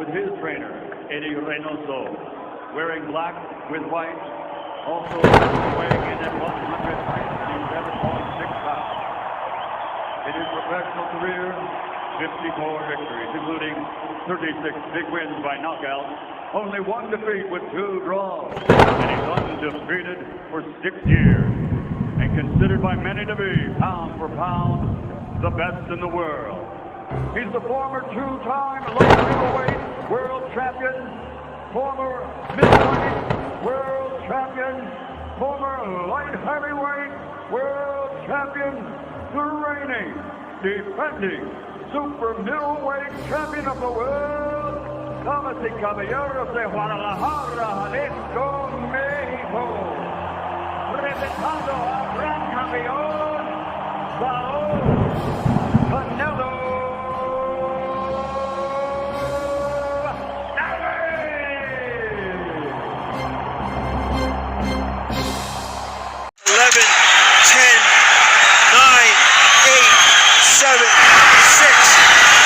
with his trainer, Eddie Reynoso, wearing black with white, also weighing in at 167.6 pounds. In his professional career, 54 victories, including 36 big wins by knockout, only one defeat with 2 draws, and he's undefeated for 6 years, and considered by many to be, pound for pound, the best in the world. He's the former 2-time light middleweight world champion, former middleweight world champion, former light heavyweight world champion, the reigning, defending super middleweight champion of the world, damas y caballeros de Guadalajara, Jalisco, México, representando al gran campeón, Saúl Canelo. 11, 10, 9, 8, 7, 6,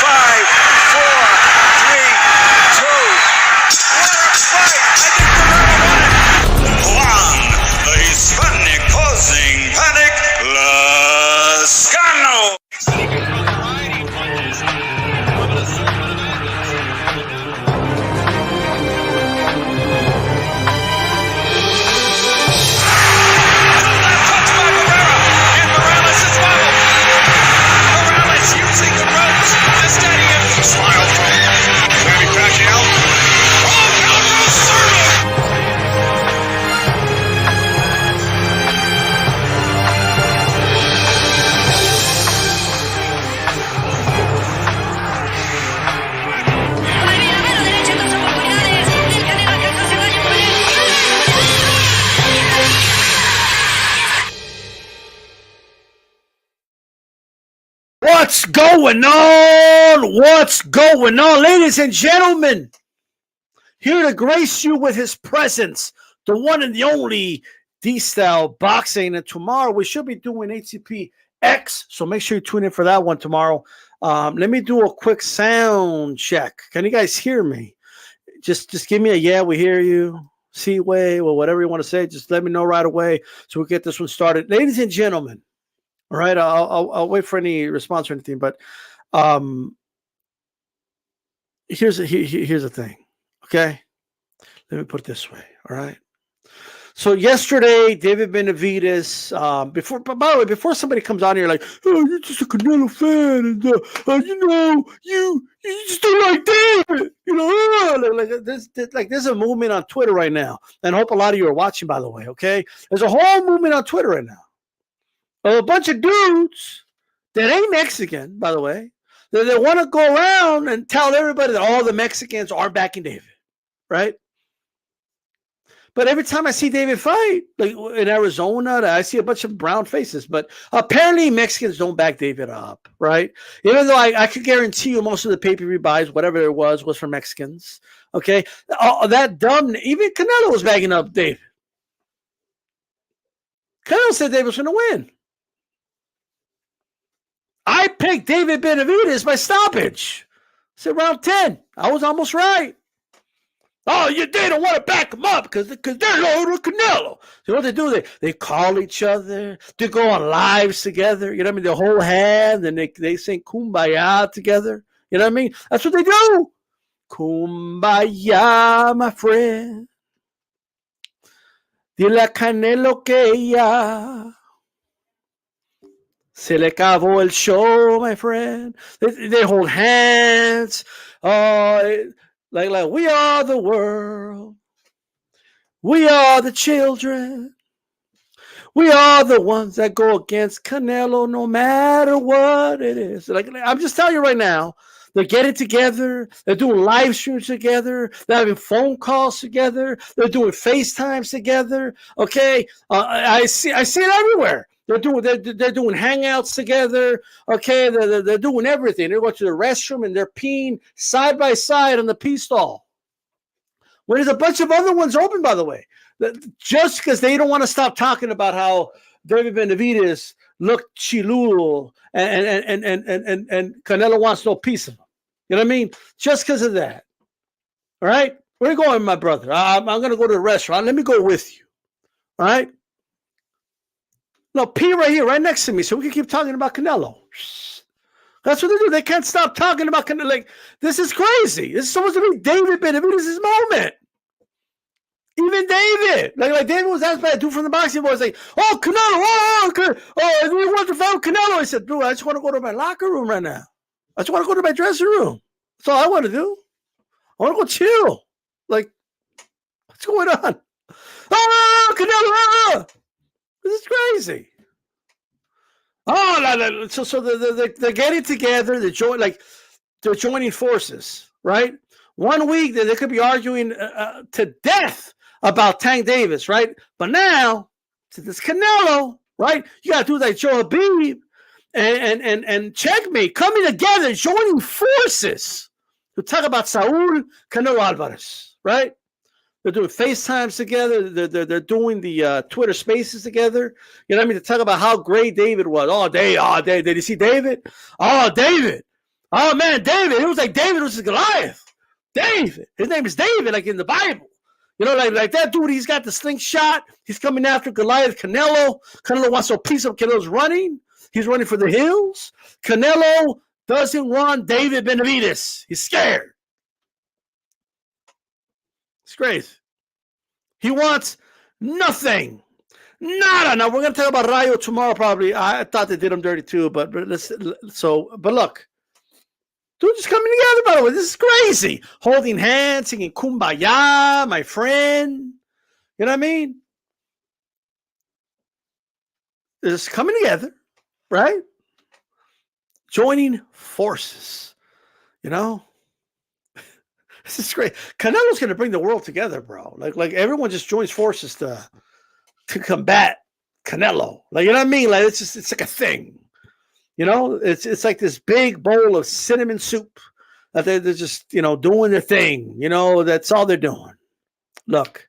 5, 4, 3, 2. What a fight! I think Canelo won it. Juan, the Hispanic causing panic, Lascano. What's going on? What's going on? Ladies and gentlemen, here to grace you with his presence, the one and the only D-Style Boxing. And tomorrow we should be doing ATP X, so make sure you tune in for that one tomorrow. Let me do a quick sound check. Can you guys hear me? Just give me a yeah, we hear you. C-way, or whatever you want to say. Just let me know right away so we get this one started. Ladies and gentlemen, all right, I'll wait for any response or anything, but here's the thing, okay? Let me put it this way, all right? So yesterday, David Benavidez, by the way, before somebody comes on here like, oh, you're just a Canelo fan, and you just don't like David, there's a movement on Twitter right now, and I hope a lot of you are watching, by the way, okay? There's a whole movement on Twitter right now. A bunch of dudes that ain't Mexican, by the way, they want to go around and tell everybody that all the Mexicans are backing David, right? But every time I see David fight, like in Arizona, I see a bunch of brown faces. But apparently Mexicans don't back David up, right? Even though I could guarantee you most of the pay-per-view buys, whatever there was for Mexicans, okay? That dumb, even Canelo was backing up David. Canelo said David was going to win. I picked David Benavidez by stoppage. I said round 10. I was almost right. Oh, they don't want to back him up because they're loyal to Canelo. So what they do, they call each other. They go on lives together. You know what I mean? They hold hands and they sing Kumbaya together. You know what I mean? That's what they do. Kumbaya, my friend. Dile a Canelo que ya se le acabó el show, my friend. They hold hands. Like we are the world. We are the children. We are the ones that go against Canelo no matter what it is. Like I'm just telling you right now, they're getting together. They're doing live streams together. They're having phone calls together. They're doing FaceTimes together. Okay, I see it everywhere. They're doing hangouts together. Okay, they're doing everything. They're going to the restroom and they're peeing side by side on the pee stall. Well, there's a bunch of other ones open, by the way. Just because they don't want to stop talking about how David Benavidez looked chiludo and Canelo wants no piece of him. You know what I mean? Just because of that. All right? Where are you going, my brother? I'm going to go to the restaurant. Let me go with you. All right? No, P right here, right next to me, so we can keep talking about Canelo. That's what they do. They can't stop talking about Canelo. Like, this is crazy. This is supposed to be David Benavidez' moment. Even David. Like David was asked by a dude from the boxing boys, like, oh, Canelo, you want to fight Canelo? I said, dude, I just want to go to my locker room right now. I just want to go to my dressing room. That's all I want to do. I want to go chill. Like, what's going on? Oh, Canelo! This is crazy. Oh, so they're getting together. They're joining forces, right? 1 week they could be arguing to death about Tank Davis, right? But now, to this Canelo, right? You got to do like Joe Habib and Checkmate coming together, joining forces to talk about Saul Canelo Alvarez, right? They're doing FaceTimes together. They're doing the Twitter Spaces together. You know what I mean? To talk about how great David was. Did you see David? Oh, David. Oh, man, David. It was like David was Goliath. David. His name is David, like in the Bible. You know, like that dude, he's got the slingshot. He's coming after Goliath. Canelo wants a piece of Canelo's running. He's running for the hills. Canelo doesn't want David Benavidez. He's scared. It's crazy. He wants nothing. Nada. Now we're gonna talk about Rayo tomorrow, probably. I thought they did him dirty too, but look, dude, just coming together. By the way, this is crazy. Holding hands, singing "Kumbaya," my friend. You know what I mean? They're just coming together, right? Joining forces. You know. This is great. Canelo's going to bring the world together, bro. Like everyone just joins forces to combat Canelo. Like, you know what I mean? Like it's like a thing. You know, it's like this big bowl of cinnamon soup that they're just, you know, doing their thing. You know, that's all they're doing. Look,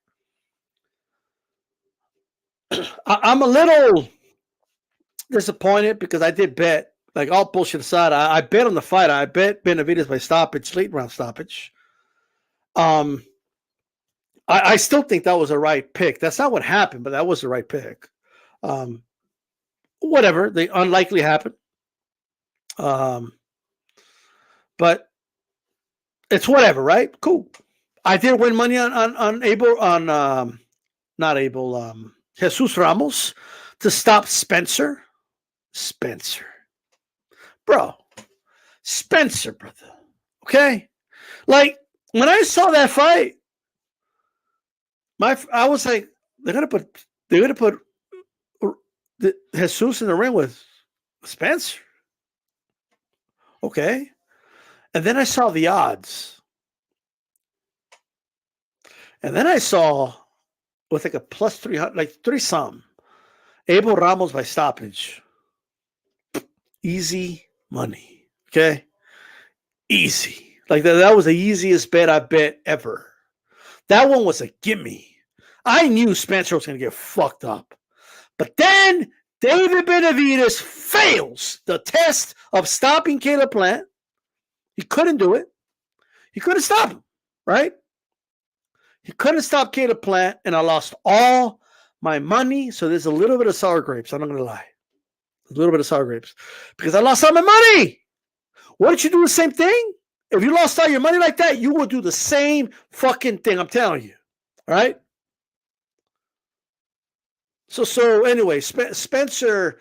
I'm a little disappointed because I did bet, like all bullshit aside, I bet on the fight. I bet Benavidez by stoppage, late round stoppage. I still think that was a right pick. That's not what happened, but that was the right pick. Whatever, the unlikely happened. But it's whatever, right? Cool. I did win money on Jesus Ramos to stop Spencer. Bro. Spencer, brother. Okay? Like, when I saw that fight, I was like, they're gonna put Jesus in the ring with Spencer. Okay. And then I saw the odds. And then I saw with like a plus 300, like 3-some, Abel Ramos by stoppage. Easy money. Okay. Easy. Like that was the easiest bet I bet ever. That one was a gimme. I knew Spencer was going to get fucked up. But then David Benavidez fails the test of stopping Caleb Plant. He couldn't do it. He couldn't stop him, right? He couldn't stop Caleb Plant, and I lost all my money. So there's a little bit of sour grapes. I'm not going to lie. A little bit of sour grapes. Because I lost all my money. Wouldn't you do the same thing? If you lost all your money like that, you will do the same fucking thing. I'm telling you. All right? So anyway, Spencer,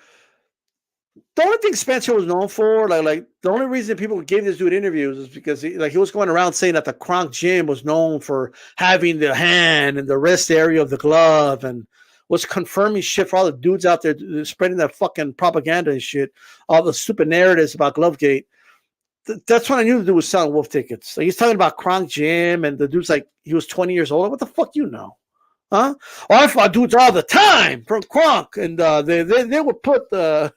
the only thing Spencer was known for, like the only reason people gave this dude interviews is because he was going around saying that the Kronk Gym was known for having the hand and the wrist area of the glove and was confirming shit for all the dudes out there spreading that fucking propaganda and shit, all the stupid narratives about Glovegate. That's when I knew the dude was selling wolf tickets. Like, he's talking about Kronk Gym, and the dude's like, he was 20 years old. What the fuck you know? Huh? Oh, I fought dudes all the time from Kronk, and they would put their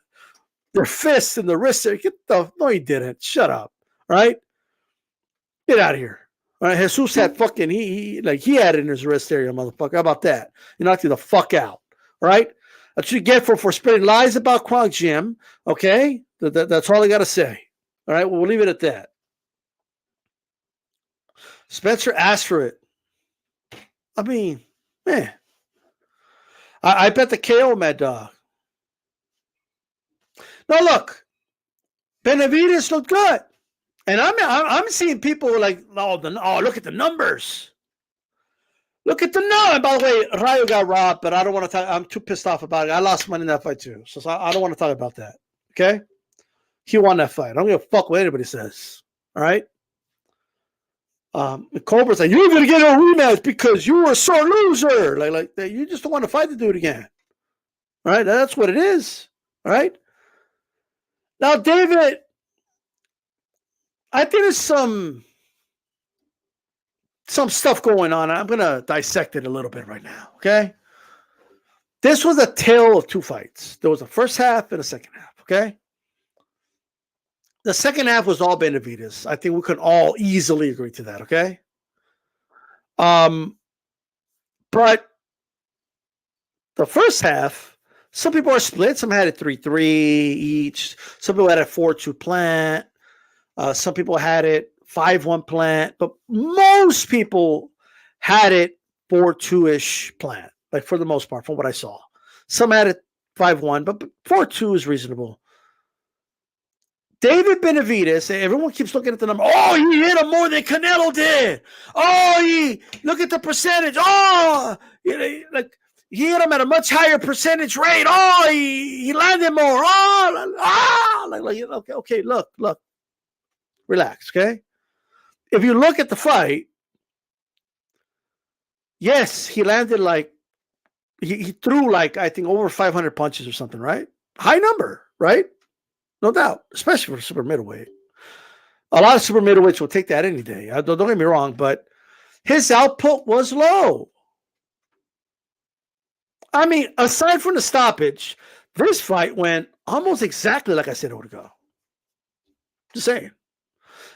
fists in the wrist there. No, he didn't. Shut up. Right? Get out of here. All right, Jesus had fucking, he had it in his wrist area, motherfucker. How about that? You knocked you the fuck out. All right? That's what you get for spreading lies about Kronk Gym. Okay? That's all I got to say. All right, well, we'll leave it at that. Spencer asked for it. I mean, man. I bet the KO Mad Dog. Now look, Benavidez looked good. And I'm seeing people like, look at the numbers. Look at the number. By the way, Rayo got robbed, but I don't want to talk. I'm too pissed off about it. I lost money in that fight too. So I don't want to talk about that. Okay? He won that fight. I don't give a fuck what anybody says. All right? Cobra's like, you're going to get a rematch because you were a sore loser. Like you just don't want to fight to do it again. All right? That's what it is. All right? Now, David, I think there's some stuff going on. I'm going to dissect it a little bit right now, okay? This was a tale of two fights. There was a first half and a second half, okay? The second half was all Benavidez. I think we can all easily agree to that, okay? But the first half, some people are split. Some had it 3-3 each. Some people had a 4-2 plant. Some people had it 5-1 plant, but most people had it 4-2-ish plant, like for the most part, from what I saw. Some had it 5-1, but 4-2 is reasonable. David Benavidez, everyone keeps looking at the number. Oh, he hit him more than Canelo did. Oh, look at the percentage. Oh, like he hit him at a much higher percentage rate. Oh, he landed more. Okay, look. Relax, okay? If you look at the fight, yes, he landed like, he threw like, I think over 500 punches or something, right? High number, right? No doubt, especially for super middleweight. A lot of super middleweights will take that any day. Don't get me wrong, but his output was low. I mean, aside from the stoppage, this fight went almost exactly like I said it would go. Just saying.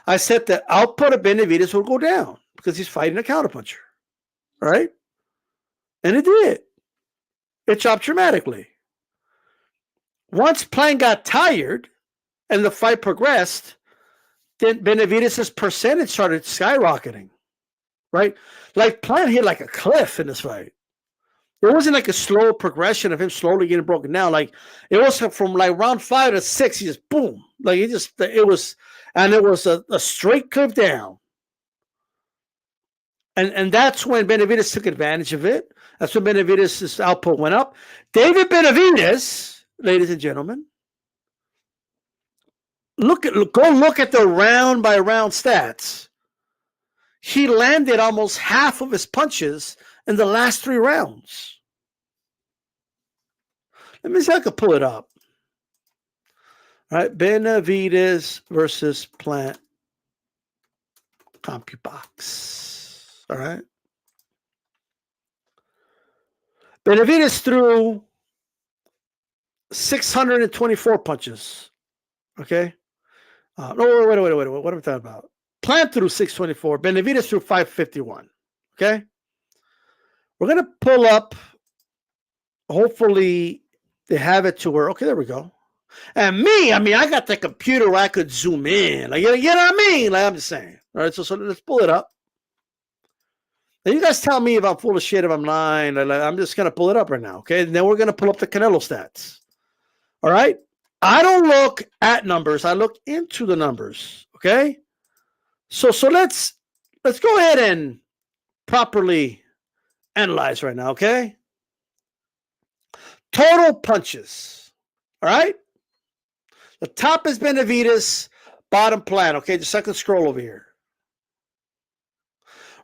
I said the output of Benavidez will go down because he's fighting a counterpuncher. Right? And it did. It chopped dramatically. Once Plant got tired and the fight progressed, then Benavidez's percentage started skyrocketing. Right? Like Plant hit like a cliff in this fight. It wasn't like a slow progression of him slowly getting broken down. Like it was from like round 5 to 6, he just boom. Like it was a straight cliff down. And that's when Benavidez took advantage of it. That's when Benavidez's output went up. David Benavidez, ladies and gentlemen, go look at the round by round stats. He landed almost half of his punches in the last 3 rounds. Let me see if I can pull it up. All right, Benavidez versus Plant CompuBox. All right. Benavidez threw 624 punches. Okay. No, wait. What am I talking about? Plant threw 624. Benavidez threw 551. Okay. We're going to pull up. Hopefully they have it to where, okay, there we go. And I got the computer where I could zoom in. Like, you know what I mean? Like, I'm just saying. All right, so let's pull it up. And you guys tell me if I'm full of shit, if I'm lying. I'm just going to pull it up right now, okay? And then we're going to pull up the Canelo stats. All right? I don't look at numbers. I look into the numbers, okay? So let's go ahead and properly analyze right now, okay? Total punches, all right? The top is Benavidez, bottom Plant, okay? The second scroll over here.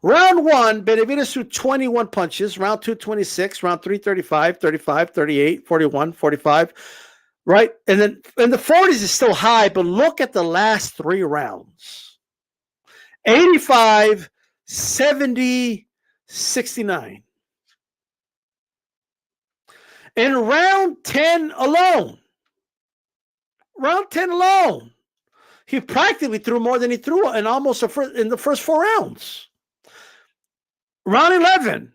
Round 1, Benavidez threw 21 punches. Round 2, 26. Round 3, 35, 35, 38, 41, 45. Right? And then in the 40s is still high, but look at the last 3 rounds. 85, 70, 69. In round 10 alone, he practically threw more than he threw in almost in the first 4 rounds. Round 11,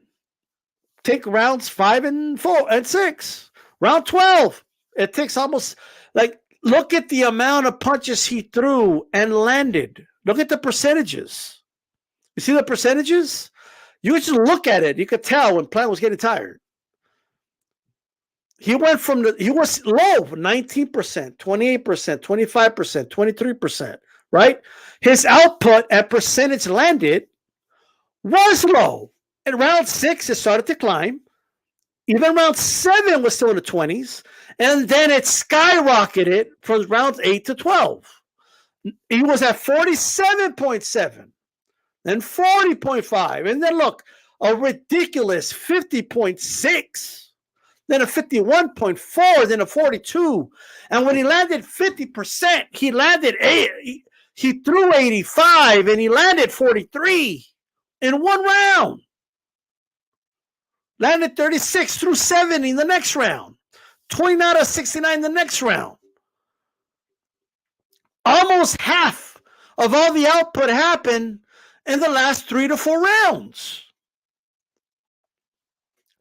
take rounds 5 and 4 and 6. Round 12, it takes almost like, look at the amount of punches he threw and landed. Look at the percentages. You see the percentages? You could just look at it. You could tell when Plant was getting tired. He went he was low, 19%, 28%, 25%, 23%, right? His output at percentage landed was low. In round 6, it started to climb. Even round 7 was still in the 20s. And then it skyrocketed from rounds 8 to 12. He was at 47.7, then 40.5. And then look, a ridiculous 50.6. Then a 51.4, then a 42. And when he landed 50%, he landed he threw 85 and he landed 43 in one round. Landed 36, threw 70 in the next round. 29 out of 69 in the next round. Almost half of all the output happened in the last 3 to 4 rounds.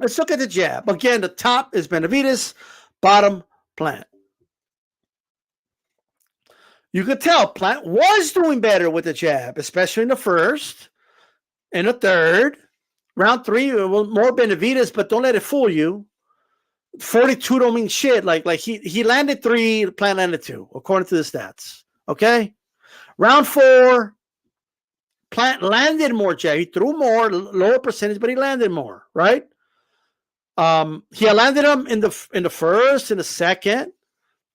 Let's look at the jab. Again, the top is Benavidez, bottom Plant. You could tell Plant was doing better with the jab, especially in the first and the third. Round 3, more Benavidez, but don't let it fool you. 42 don't mean shit. Like he landed 3, Plant landed 2, according to the stats. Okay? Round 4, Plant landed more jab. He threw more, lower percentage, but he landed more, right? He landed them in the first, in the second,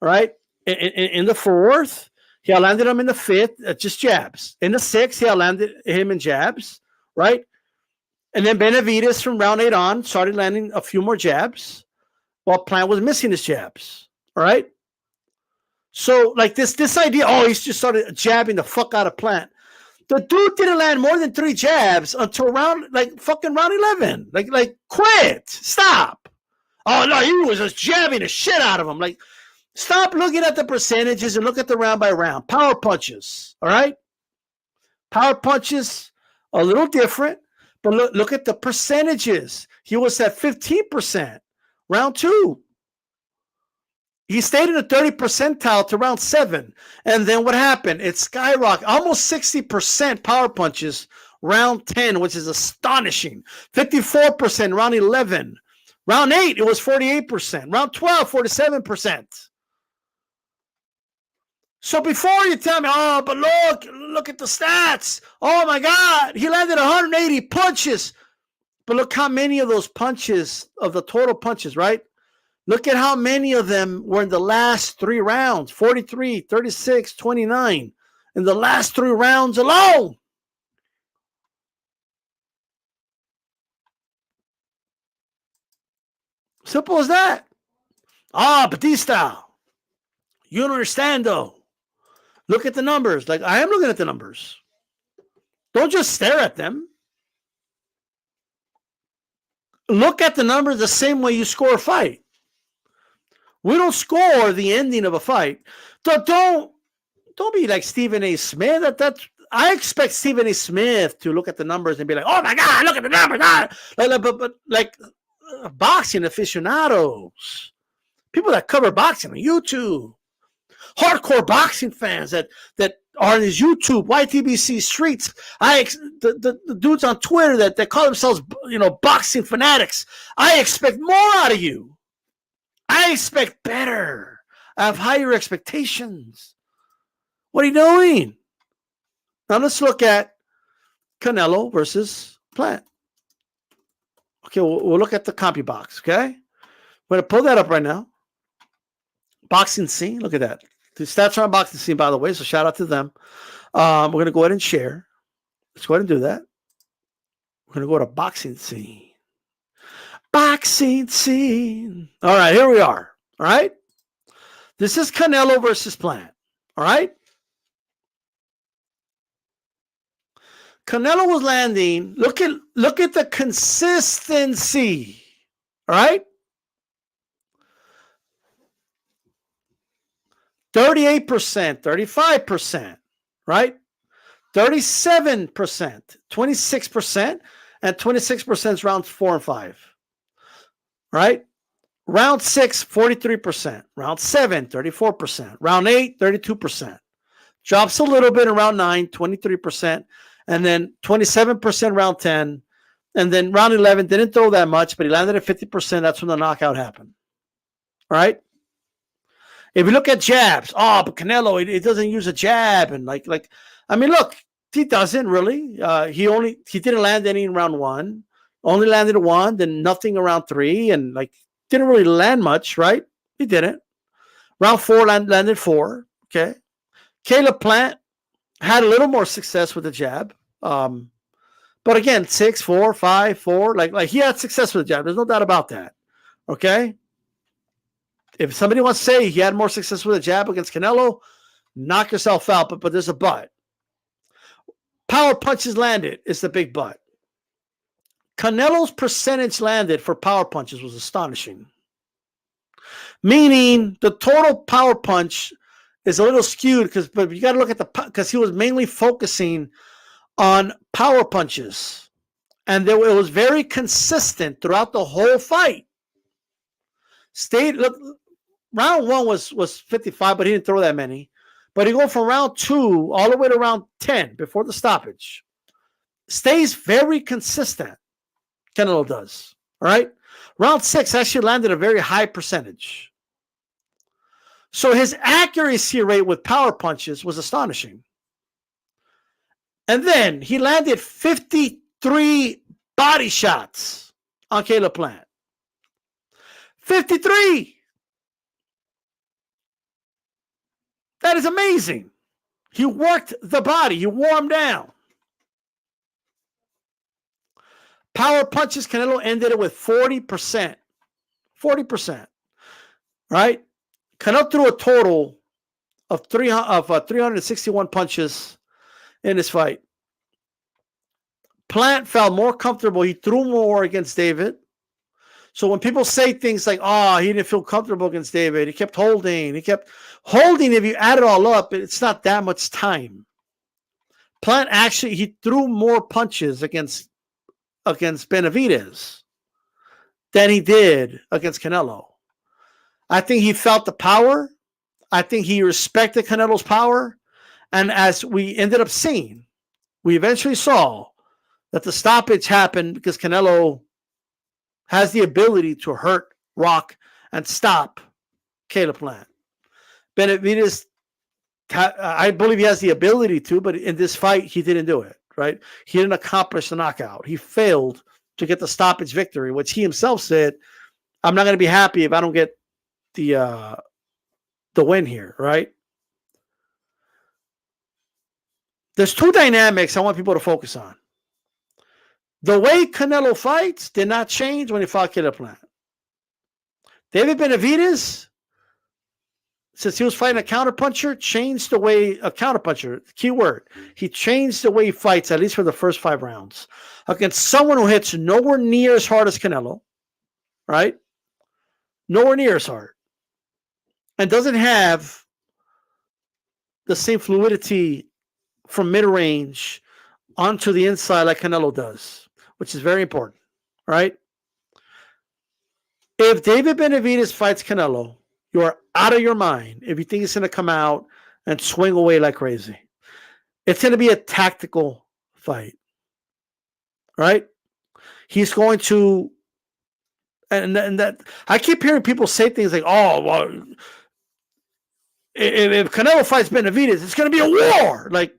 right? In the fourth, he landed them in the fifth, just jabs. In the 6th, he landed him in jabs, right? And then Benavidez from round 8 on started landing a few more jabs while Plant was missing his jabs, all right? So like this idea, he's just started jabbing the fuck out of Plant. The dude didn't land more than 3 jabs until round 11. Like quit. Stop. Oh no, he was just jabbing the shit out of him. Like, stop looking at the percentages and look at the round by round. Power punches. All right? Power punches, a little different, but look at the percentages. He was at 15%. Round 2. He stayed in the 30th percentile to round 7. And then what happened? It skyrocketed. Almost 60% power punches round 10, which is astonishing. 54% round 11. Round 8, it was 48%. Round 12, 47%. So before you tell me, but look at the stats. Oh my God, he landed 180 punches. But look how many of those punches, of the total punches, right? Look at how many of them were in the last 3 rounds, 43, 36, 29, in the last 3 rounds alone. Simple as that. Batista, you don't understand though. Look at the numbers. Like, I am looking at the numbers. Don't just stare at them. Look at the numbers the same way you score a fight. We don't score the ending of a fight. Don't be like Stephen A. Smith. I expect Stephen A. Smith to look at the numbers and be like, "Oh my God, look at the numbers!" Like boxing aficionados, people that cover boxing on YouTube, hardcore boxing fans that are on his YouTube, YTBC streets. The dudes on Twitter that call themselves, boxing fanatics. I expect more out of you. I expect better. I have higher expectations. What are you doing? Now let's look at Canelo versus Plant. Okay, we'll look at the CompuBox, okay? I'm going to pull that up right now. Boxing Scene, look at that. The stats are on Boxing Scene, by the way, so shout out to them. We're going to go ahead and share. Let's go ahead and do that. We're going to go to Boxing Scene. Boxing Scene. All right, here we are. All right. This is Canelo versus Plant. All right. Canelo was landing. Look at the consistency. All right. 38%, 35%, right? 37%, 26%, and 26% is rounds 4 and 5. Right? Round 6, 43%. Round 7, 34%. Round 8, 32%. Drops a little bit in round 9, 23%. and then 27% round 10, and then round 11 didn't throw that much, but he landed at 50%. That's when the knockout happened. All right. If you look at jabs, but Canelo, he doesn't use a jab, and I mean, look, he doesn't really. He didn't land any in round 1, only landed 1, then nothing around 3, and didn't really land much, right? He didn't. Round 4 landed 4. Okay. Caleb Plant had a little more success with the jab. But again, 6, 4, 5, 4, like he had success with the jab. There's no doubt about that. Okay. If somebody wants to say he had more success with a jab against Canelo, knock yourself out. But there's a but. Power punches landed is the big but. Canelo's percentage landed for power punches was astonishing. Meaning the total power punch is a little skewed but you got to look at because he was mainly focusing on power punches. And it was very consistent throughout the whole fight. Round 1 was 55, but he didn't throw that many. But he go from round 2 all the way to round 10 before the stoppage. Stays very consistent. Canelo does. All right. Round 6 actually landed a very high percentage. So his accuracy rate with power punches was astonishing. And then he landed 53 body shots on Caleb Plant. 53. That is amazing. He worked the body. He wore him down. Power punches, Canelo ended it with 40%. 40%. Right? Canelo threw a total of 361 punches in this fight. Plant felt more comfortable. He threw more against David. So when people say things like, he didn't feel comfortable against David, he kept holding. If you add it all up, it's not that much time. Plant actually, he threw more punches against Benavidez than he did against Canelo. I think he felt the power. I think he respected Canelo's power. And as we ended up seeing, we eventually saw that the stoppage happened because Canelo has the ability to hurt, rock, and stop Caleb Plant. Benavidez, I believe he has the ability to, but in this fight, he didn't do it, right? He didn't accomplish the knockout. He failed to get the stoppage victory, which he himself said, I'm not going to be happy if I don't get the win here, right? There's 2 dynamics I want people to focus on. The way Canelo fights did not change when he fought Caleb Plant. David Benavidez, since he was fighting a counterpuncher, changed the way a counterpuncher, key word, he changed the way he fights, at least for the first 5 rounds, against someone who hits nowhere near as hard as Canelo, right? Nowhere near as hard. And doesn't have the same fluidity from mid-range onto the inside like Canelo does, which is very important, right? If David Benavidez fights Canelo, you are out of your mind if you think he's going to come out and swing away like crazy. It's going to be a tactical fight, right? He's going to, and that I keep hearing people say things like, if Canelo fights Benavidez, it's going to be a war. Like,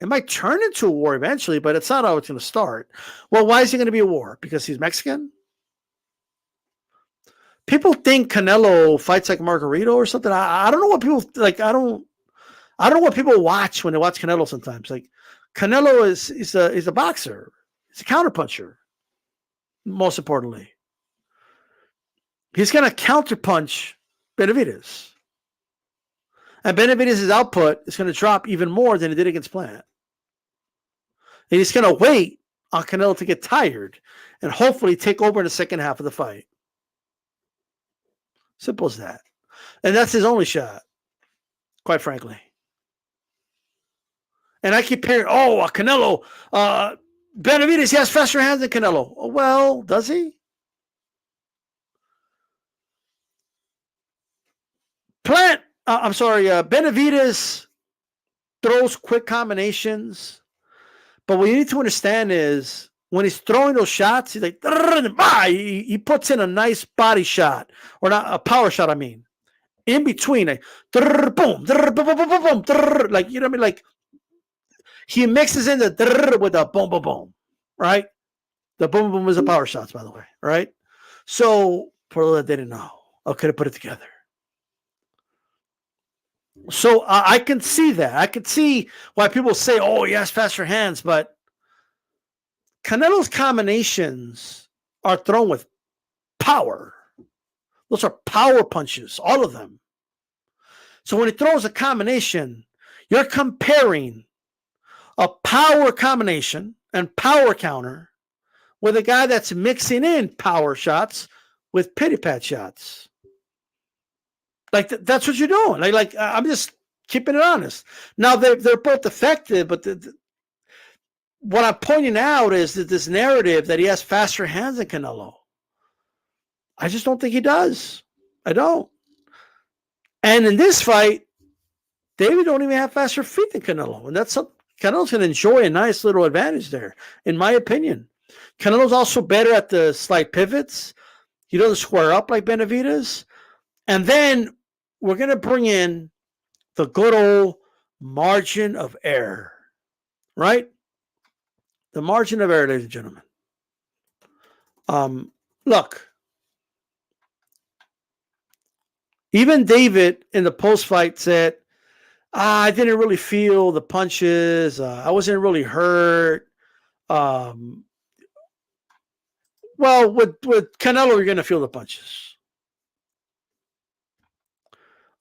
it might turn into a war eventually, but it's not how it's going to start. Well, why is it going to be a war? Because he's Mexican? People think Canelo fights like Margarito or something. I don't know what people like. I don't know what people watch when they watch Canelo sometimes. Like, Canelo is a boxer. He's a counterpuncher. Most importantly, he's going to counterpunch Benavidez. And Benavidez's output is going to drop even more than it did against Plant. And he's going to wait on Canelo to get tired and hopefully take over in the second half of the fight. Simple as that. And that's his only shot, quite frankly. And I keep hearing, Canelo, Benavidez, he has faster hands than Canelo. Well, does he? Benavidez throws quick combinations. But what you need to understand is when he's throwing those shots, he's like, he puts in a nice body shot, or not a power shot, I mean, in between, like, boom, boom, boom, boom, boom, like, you know what I mean? Like, he mixes in the with the boom, boom, boom, right? The boom, boom is a power shots, by the way, right? So, for those that didn't know, I could have put it together. So I can see that. I can see why people say, "Oh, he has faster hands," but Canelo's combinations are thrown with power. Those are power punches, all of them. So when he throws a combination, you're comparing a power combination and power counter with a guy that's mixing in power shots with pity pat shots. Like that's what you're doing. Like I'm just keeping it honest. Now they're both effective, but what I'm pointing out is that this narrative that he has faster hands than Canelo. I just don't think he does. I don't. And in this fight, David don't even have faster feet than Canelo, and that's something Canelo's going to enjoy a nice little advantage there, in my opinion. Canelo's also better at the slight pivots. He doesn't square up like Benavidez. And then we're going to bring in the good old margin of error, right? The margin of error, ladies and gentlemen. Look, even David in the post-fight said, I didn't really feel the punches. I wasn't really hurt. Well, with Canelo, you're going to feel the punches.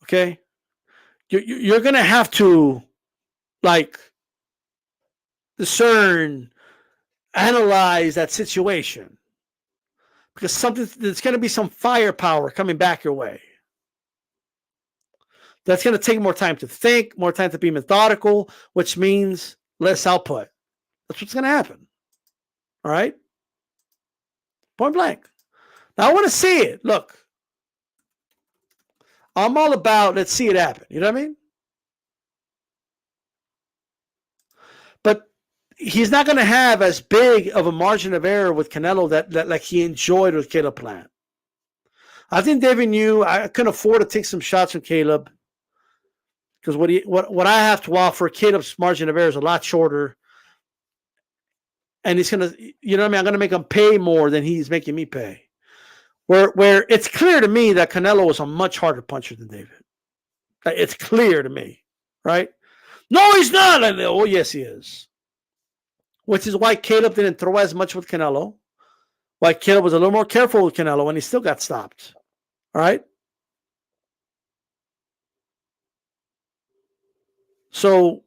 Okay? You're going to have to, like, discern, analyze that situation. Because there's going to be some firepower coming back your way. That's going to take more time to think, more time to be methodical, which means less output. That's what's going to happen. All right? Point blank. Now, I want to see it. Look. I'm all about let's see it happen. You know what I mean? But he's not going to have as big of a margin of error with Canelo that like he enjoyed with Caleb Plant. I think David knew I couldn't afford to take some shots from Caleb because what I have to offer, Caleb's margin of error is a lot shorter. And he's going to, you know what I mean? I'm going to make him pay more than he's making me pay. Where it's clear to me that Canelo is a much harder puncher than David. It's clear to me, right? No, he's not. Oh, yes, he is. Which is why Caleb didn't throw as much with Canelo. Why Caleb was a little more careful with Canelo and he still got stopped. All right? So,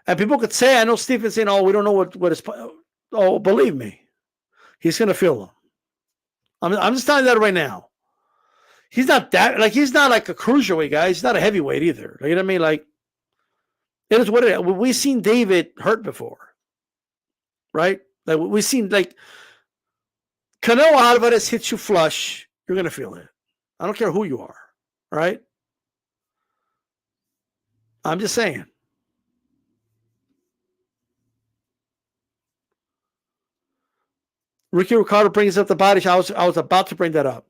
and people could say, I know Stephen's saying, oh, we don't know what his... Oh, believe me. He's going to feel them. I'm just telling you that right now. He's not that, like, he's not like a cruiserweight guy. He's not a heavyweight either. You know what I mean? Like, it is what it is. We've seen David hurt before. Right? Like, we've seen, like, Canelo Alvarez hits you flush, you're going to feel it. I don't care who you are. Right? I'm just saying. Ricky Ricardo brings up the body shot. I was about to bring that up.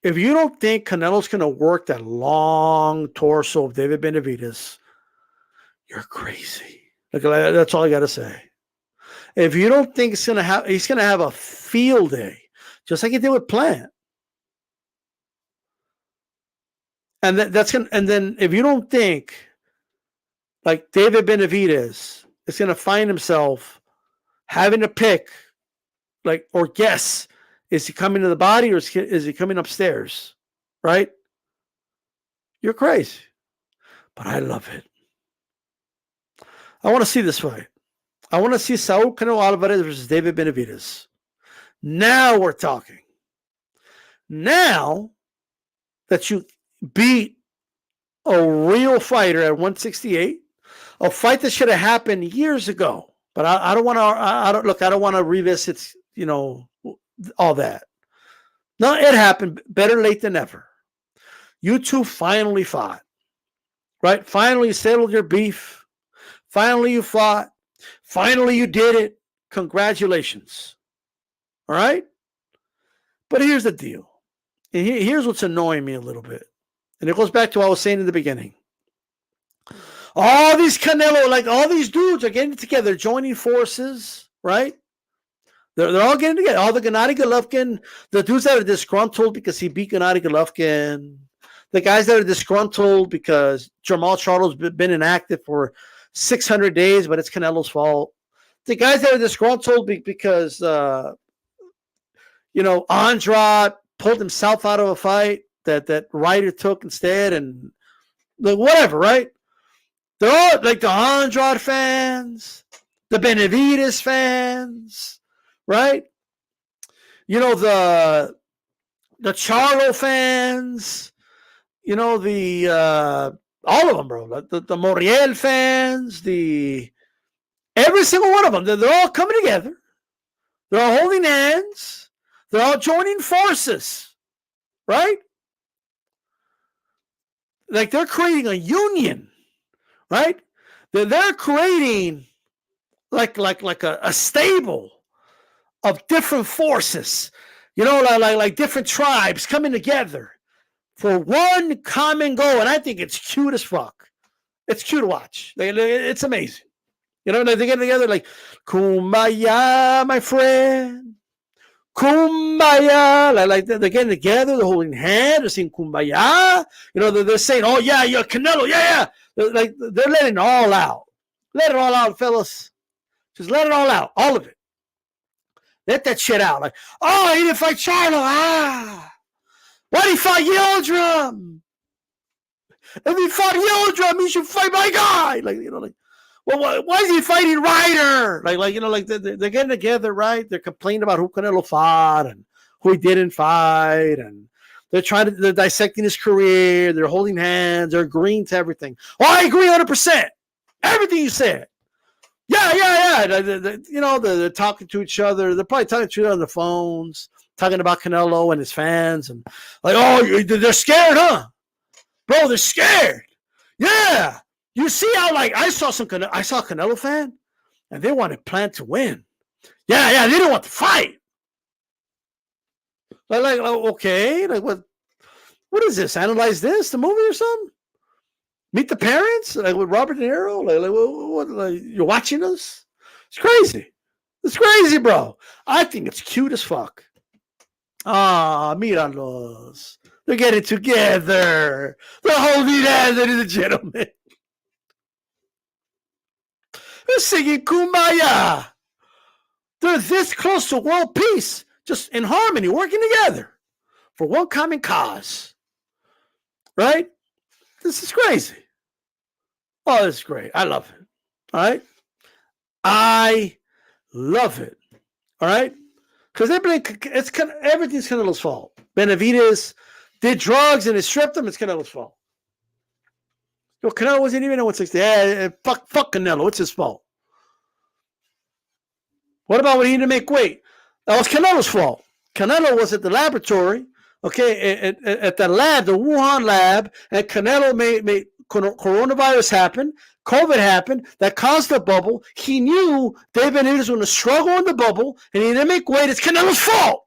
If you don't think Canelo's going to work that long torso of David Benavidez, you're crazy. That's all I got to say. If you don't think he's going to have a field day, just like he did with Plant. And then if you don't think like David Benavidez is going to find himself having to pick, like, or guess, is he coming to the body or is he coming upstairs? Right? You're crazy. But I love it. I want to see this fight. I want to see Saul Canelo Alvarez versus David Benavidez. Now we're talking. Now that you beat a real fighter at 168, a fight that should have happened years ago. But I don't want to. I don't want to revisit. All that. No, it happened. Better late than never. You two finally fought, right? Finally settled your beef. Finally, you fought. Finally, you did it. Congratulations. All right? But here's the deal. And here's what's annoying me a little bit. And it goes back to what I was saying in the beginning. All these Canelo, like all these dudes are getting together, joining forces, right? They're all getting together. All the Gennady Golovkin, the dudes that are disgruntled because he beat Gennady Golovkin, the guys that are disgruntled because Jamal Charlo's been inactive for 600 days, but it's Canelo's fault. The guys that are disgruntled because, Andrade pulled himself out of a fight that Ryder took instead, and like whatever, right? They're all like the Andrade fans, the Benavidez fans, right? The Charlo fans, all of them, bro. The Moriel fans, every single one of them. They're all coming together. They're all holding hands. They're all joining forces, right? Like they're creating a union, right? They're creating like a stable of different forces, like different tribes coming together for one common goal. And I think it's cute as fuck. It's cute to watch. It's amazing. They get together like, Kumbaya, my friend. Kumbaya. Like they're getting together, they're holding hands, they're saying Kumbaya. They're saying, oh, yeah, you're Canelo, yeah. They're letting it all out. Let it all out, fellas. Just let it all out, all of it. Let that shit out. Like, oh, he didn't fight Charlo. Why did he fight Yildirim? If he fought Yildirim, he should fight my guy. Well, why is he fighting Ryder? They're getting together, right? They're complaining about who Canelo fought and who he didn't fight, and they're dissecting his career. They're holding hands. They're agreeing to everything. Oh, I agree 100%. Everything you said. Yeah. They're talking to each other. They're probably talking to each other on the phones, talking about Canelo and his fans, and like, oh, they're scared, huh? Bro, they're scared. Yeah. You see how, I saw a Canelo fan, and they wanted Plant to win. Yeah, they didn't want to fight. Okay, what is this? Analyze this, the movie or something? Meet the Parents, with Robert De Niro. What, you're watching us? It's crazy. It's crazy, bro. I think it's cute as fuck. Míralos. They're getting together. They're holding hands, ladies and gentlemen. They're singing Kumbaya. They're this close to world peace, just in harmony, working together for one common cause. Right? This is crazy. Oh, this is great. I love it. All right? I love it. All right? Because everything's Canelo's fault. Benavidez did drugs and it stripped him. It's Canelo's fault. Canelo wasn't even in 160. Yeah, fuck Canelo. It's his fault. What about when he didn't make weight? That was Canelo's fault. Canelo was at the laboratory, okay, at the lab, the Wuhan lab, and Canelo made coronavirus happen. COVID happened. That caused the bubble. He knew Dave Benavidez was going to struggle in the bubble, and he didn't make weight. It's Canelo's fault.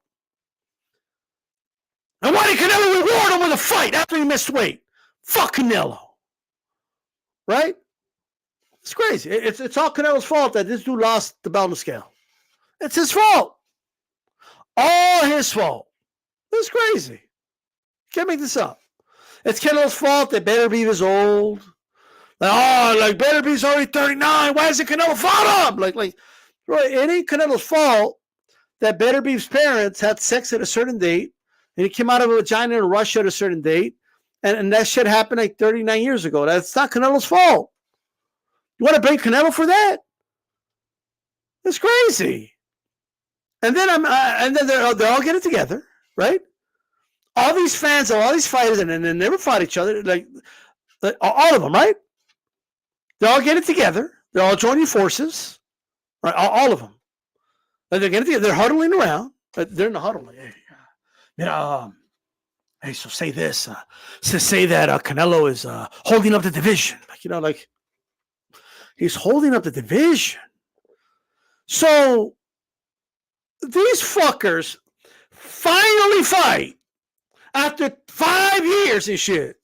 And why did Canelo reward him with a fight after he missed weight? Fuck Canelo. Right? It's crazy. It's all Canelo's fault that this dude lost the belt on the scale. It's his fault. All his fault. It's crazy. Can't make this up. It's Canelo's fault that Benavidez is old. Benavidez already 39. Why isn't Canelo fought him? Right? It ain't Canelo's fault that Benavidez's parents had sex at a certain date, and he came out of a vagina in Russia at a certain date. And that shit happened 39 years ago. That's not Canelo's fault. You want to blame Canelo for that? It's crazy. And then they're all getting together, right? All these fans of all these fighters, and they never fought each other, like all of them, right? They're all getting together. They're all joining forces, right? All of them. They're getting together. They're huddling around. They're in the huddle. Hey, so say this. Say that Canelo is holding up the division. He's holding up the division. So these fuckers finally fight after 5 years and shit.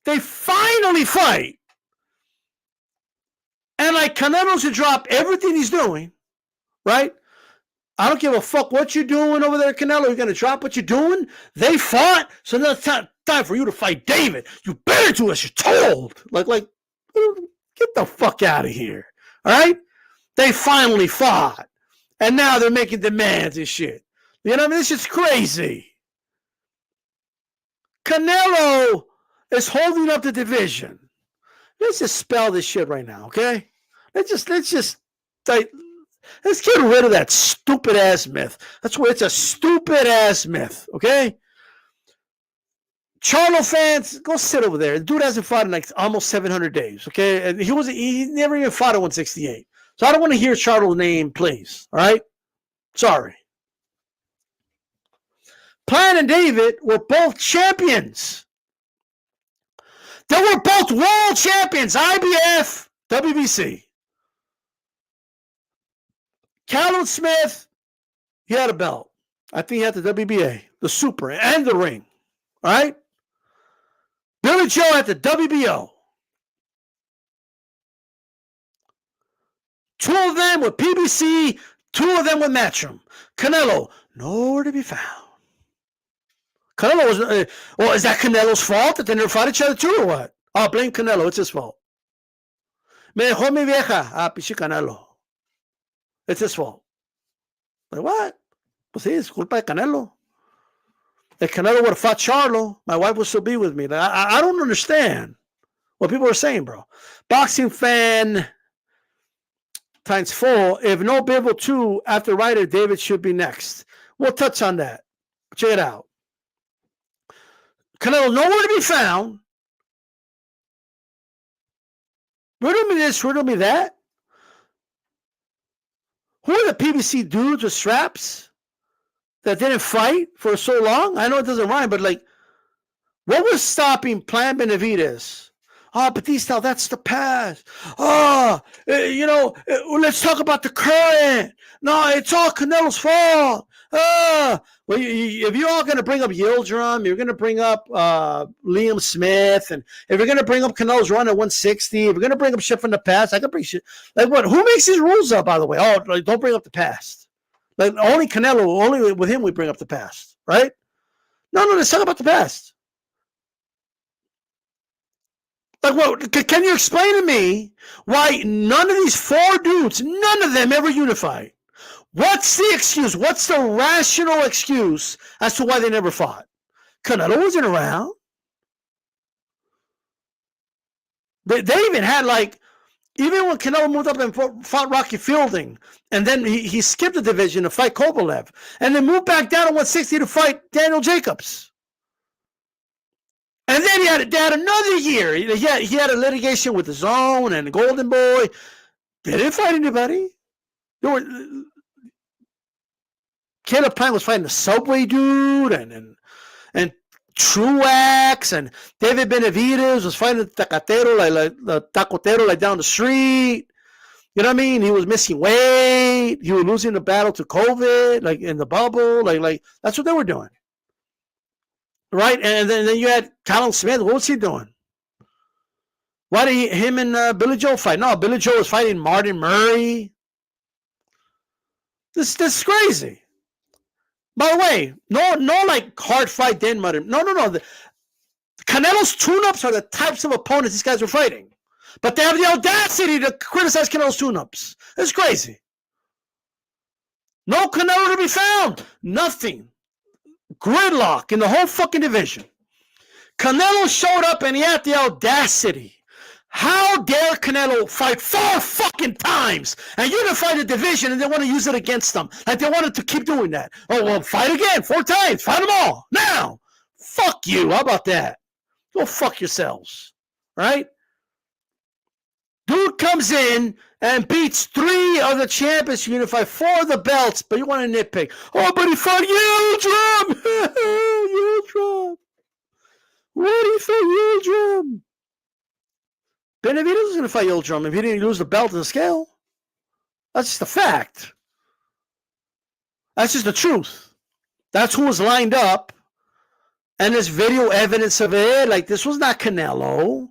They finally fight. And like Canelo should drop everything he's doing, right? I don't give a fuck what you're doing over there, Canelo. You're going to drop what you're doing? They fought, so now it's time for you to fight David. You better do as you're told. Like, get the fuck out of here. All right? They finally fought. And now they're making demands and shit. You know what I mean? This is crazy. Canelo is holding up the division. Let's just spell this shit right now, okay? Let's get rid of that stupid ass myth. That's where it's a stupid ass myth, okay? Charlo fans, go sit over there. The dude hasn't fought in like almost 700 days, okay? And he never even fought at 168. So I don't want to hear Charlo's name, please, all right? Sorry. Plant and David were both champions. They were both world champions, IBF, WBC. Callum Smith, he had a belt. I think he had the WBA, the Super, and the ring. All right? Billy Joe had the WBO. Two of them with PBC, two of them with Matchroom. Canelo, nowhere to be found. Canelo was, well, is that Canelo's fault that they never fought each other too or what? Oh, blame Canelo. It's his fault. Me dejó mi vieja. Ah, pichi Canelo. It's his fault. Like, what? Pues sí, es culpa de Canelo. If Canelo would have fought Charlo, my wife would still be with me. Like, I don't understand what people are saying, bro. Boxing fan times 4. If no Bivol 2 after Ryder, David should be next. We'll touch on that. Check it out. Canelo nowhere to be found. Riddle me this, riddle me that. Who are the PBC dudes with straps that didn't fight for so long? I know it doesn't rhyme, but like, what was stopping Plan Benavidez? Oh, Batista, that's the past. Oh, let's talk about the current. No, it's all Canelo's fault. Well, if you're all going to bring up Yildirim, you're going to bring up Liam Smith, and if you're going to bring up Canelo's run at 160, if you're going to bring up shit from the past, I can bring shit. Like what? Who makes these rules up, by the way? Oh, like, don't bring up the past. Like only Canelo, only with him we bring up the past, right? No, let's talk about the past. Like, what? Can you explain to me why none of these 4 dudes, none of them ever unified? What's the excuse? What's the rational excuse as to why they never fought? Canelo wasn't around. They even had even when Canelo moved up and fought Rocky Fielding, and then he skipped the division to fight Kovalev, and then moved back down to 160 to fight Daniel Jacobs. And then he had another year. He had a litigation with the Zone and the Golden Boy. They didn't fight anybody. Caleb Plant was fighting the Subway dude and Truax, and David Benavidez was fighting the Tacatero, like the Tacotero, like down the street. You know what I mean? He was missing weight. He was losing the battle to COVID, like in the bubble. Like that's what they were doing. Right, and then you had Callum Smith. What was he doing? Why did him and Billy Joe fight? No, Billy Joe was fighting Martin Murray. This is crazy. By the way, no like hard fight then Martin. No. Canelo's tune-ups are the types of opponents these guys were fighting. But they have the audacity to criticize Canelo's tune-ups. It's crazy. No Canelo to be found. Nothing. Gridlock in the whole fucking division. Canelo showed up and he had the audacity. How dare Canelo fight 4 fucking times and unify the division and they want to use it against them? Like they wanted to keep doing that. Oh, well, fight again 4 times. Fight them all. Now. Fuck you. How about that? Go fuck yourselves. Right? Dude comes in and beats 3 of the champions to unify 4 of the belts, but you want to nitpick. Oh, but he fought Yildirim! Yildirim! What did he fight Yildirim? Benavidez was going to fight Yildirim if he didn't lose the belt in the scale. That's just a fact. That's just the truth. That's who was lined up. And there's video evidence of it. Like, this was not Canelo.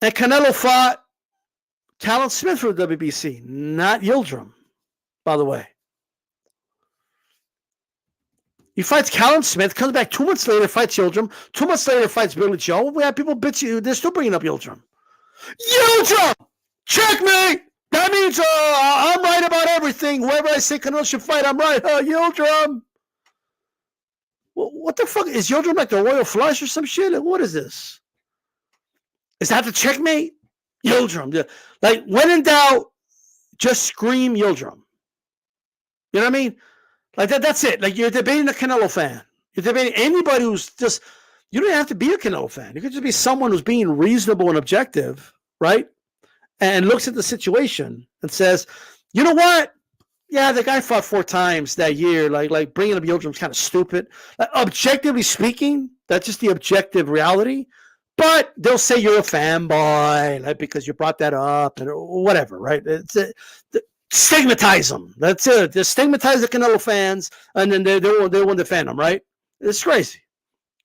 And Canelo fought Callum Smith for the WBC, not Yildirim, by the way. He fights Callum Smith, comes back 2 months later, fights Yildirim. 2 months later, fights Billy Joe. We have people bitch you. They're still bringing up Yildirim. Yildirim! Checkmate! That means I'm right about everything. Whoever I say Canelo should fight, I'm right. Yildirim! What the fuck? Is Yildirim like the Royal Flush or some shit? Like, what is this? Is that the checkmate? Yildirim. Like, when in doubt, just scream Yildirim. You know what I mean? Like, that's it. Like, you're debating a Canelo fan. You're debating anybody who's just, you don't have to be a Canelo fan. You could just be someone who's being reasonable and objective, right? And looks at the situation and says, you know what? Yeah, the guy fought 4 times that year. Like bringing up Yildirim's kind of stupid. Like, objectively speaking, that's just the objective reality. But they'll say you're a fanboy, like, because you brought that up and whatever, right? Stigmatize them. That's it. They stigmatize the Canelo fans, and then they want to defend them, right? It's crazy,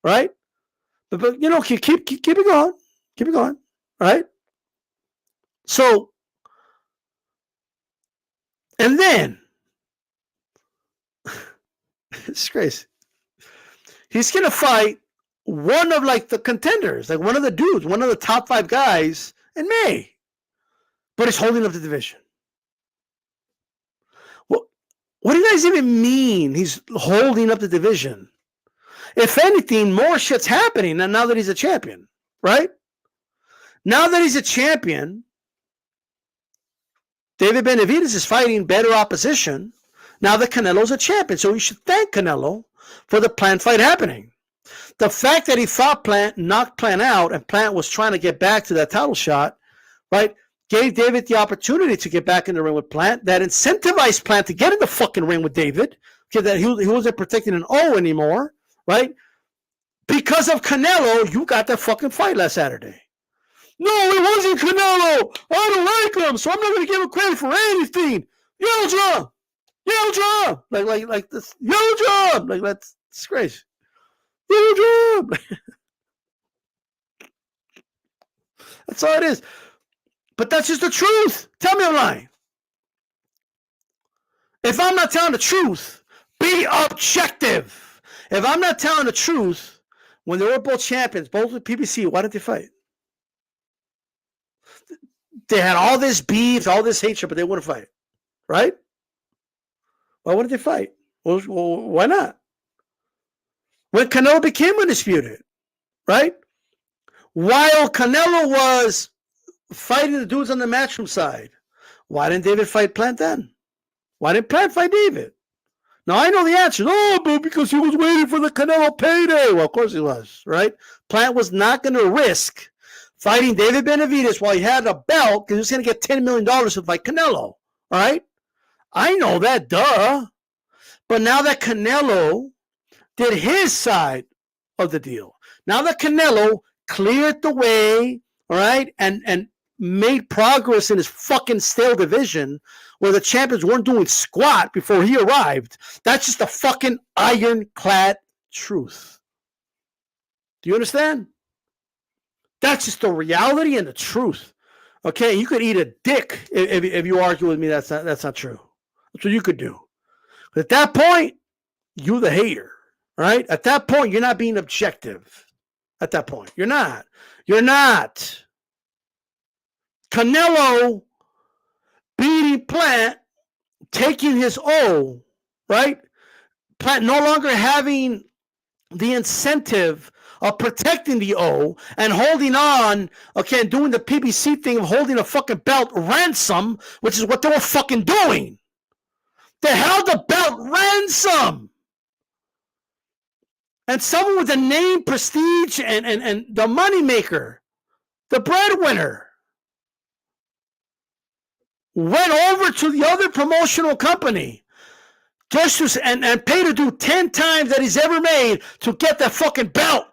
right? But you know, keep it going, right? So, and then it's crazy. He's gonna fight one of like the contenders, like one of the dudes, one of the top 5 guys in May, but he's holding up the division. What do you guys even mean he's holding up the division? If anything, more shit's happening now that he's a champion, right? Now that he's a champion, David Benavidez is fighting better opposition now that Canelo's a champion. So we should thank Canelo for the Plant fight happening. The fact that he fought Plant, knocked Plant out, and Plant was trying to get back to that title shot, right? Gave David the opportunity to get back in the ring with Plant. That incentivized Plant to get in the fucking ring with David. Okay, that he wasn't protecting an O anymore, right? Because of Canelo, you got that fucking fight last Saturday. No, it wasn't Canelo. I don't like him, so I'm not going to give him credit for anything. Yildirim! Like this. Yildirim! Like, that's disgrace. Yildirim! That's all it is. But that's just the truth. Tell me I'm lying. If I'm not telling the truth, be objective. If I'm not telling the truth, when they were both champions, both with PBC, why didn't they fight? They had all this beef, all this hatred, but they wouldn't fight. Right? Why wouldn't they fight? Well, why not? When Canelo became undisputed, right? While Canelo was fighting the dudes on the matchroom side, why didn't David fight Plant then? Why didn't Plant fight David? Now, I know the answer. Oh, but because he was waiting for the Canelo payday. Well, of course he was, right? Plant was not going to risk fighting David Benavidez while he had a belt because he was going to get $10 million to fight Canelo, all right? I know that, duh. But now that Canelo did his side of the deal, now that Canelo cleared the way, all right, and made progress in his fucking stale division where the champions weren't doing squat before he arrived. That's just the fucking ironclad truth. Do you understand? That's just the reality and the truth. Okay, you could eat a dick if you argue with me. That's not true. That's what you could do. But at that point, you're the hater, right? At that point, you're not being objective. At that point, you're not. You're not. Canelo beating Plant, taking his O, right? Plant no longer having the incentive of protecting the O and holding on, okay, and doing the PBC thing of holding a fucking belt ransom, which is what they were fucking doing. They held the belt ransom. And someone with the name, prestige, and the moneymaker, the breadwinner, went over to the other promotional company just to, and paid to do 10 times that he's ever made to get that fucking belt.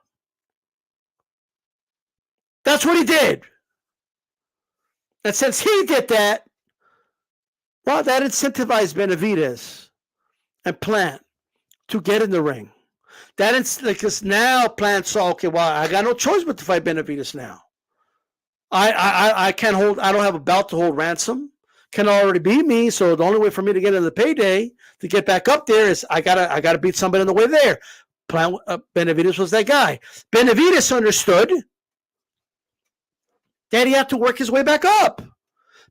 That's what he did. And since he did that, well, that incentivized Benavidez and Plant to get in the ring. Because now Plant saw, okay, well, I got no choice but to fight Benavidez now. I can't hold. I don't have a belt to hold ransom. Can already beat me, so the only way for me to get in the payday to get back up there is I gotta beat somebody on the way there. Benavidez was that guy. Benavidez understood that he had to work his way back up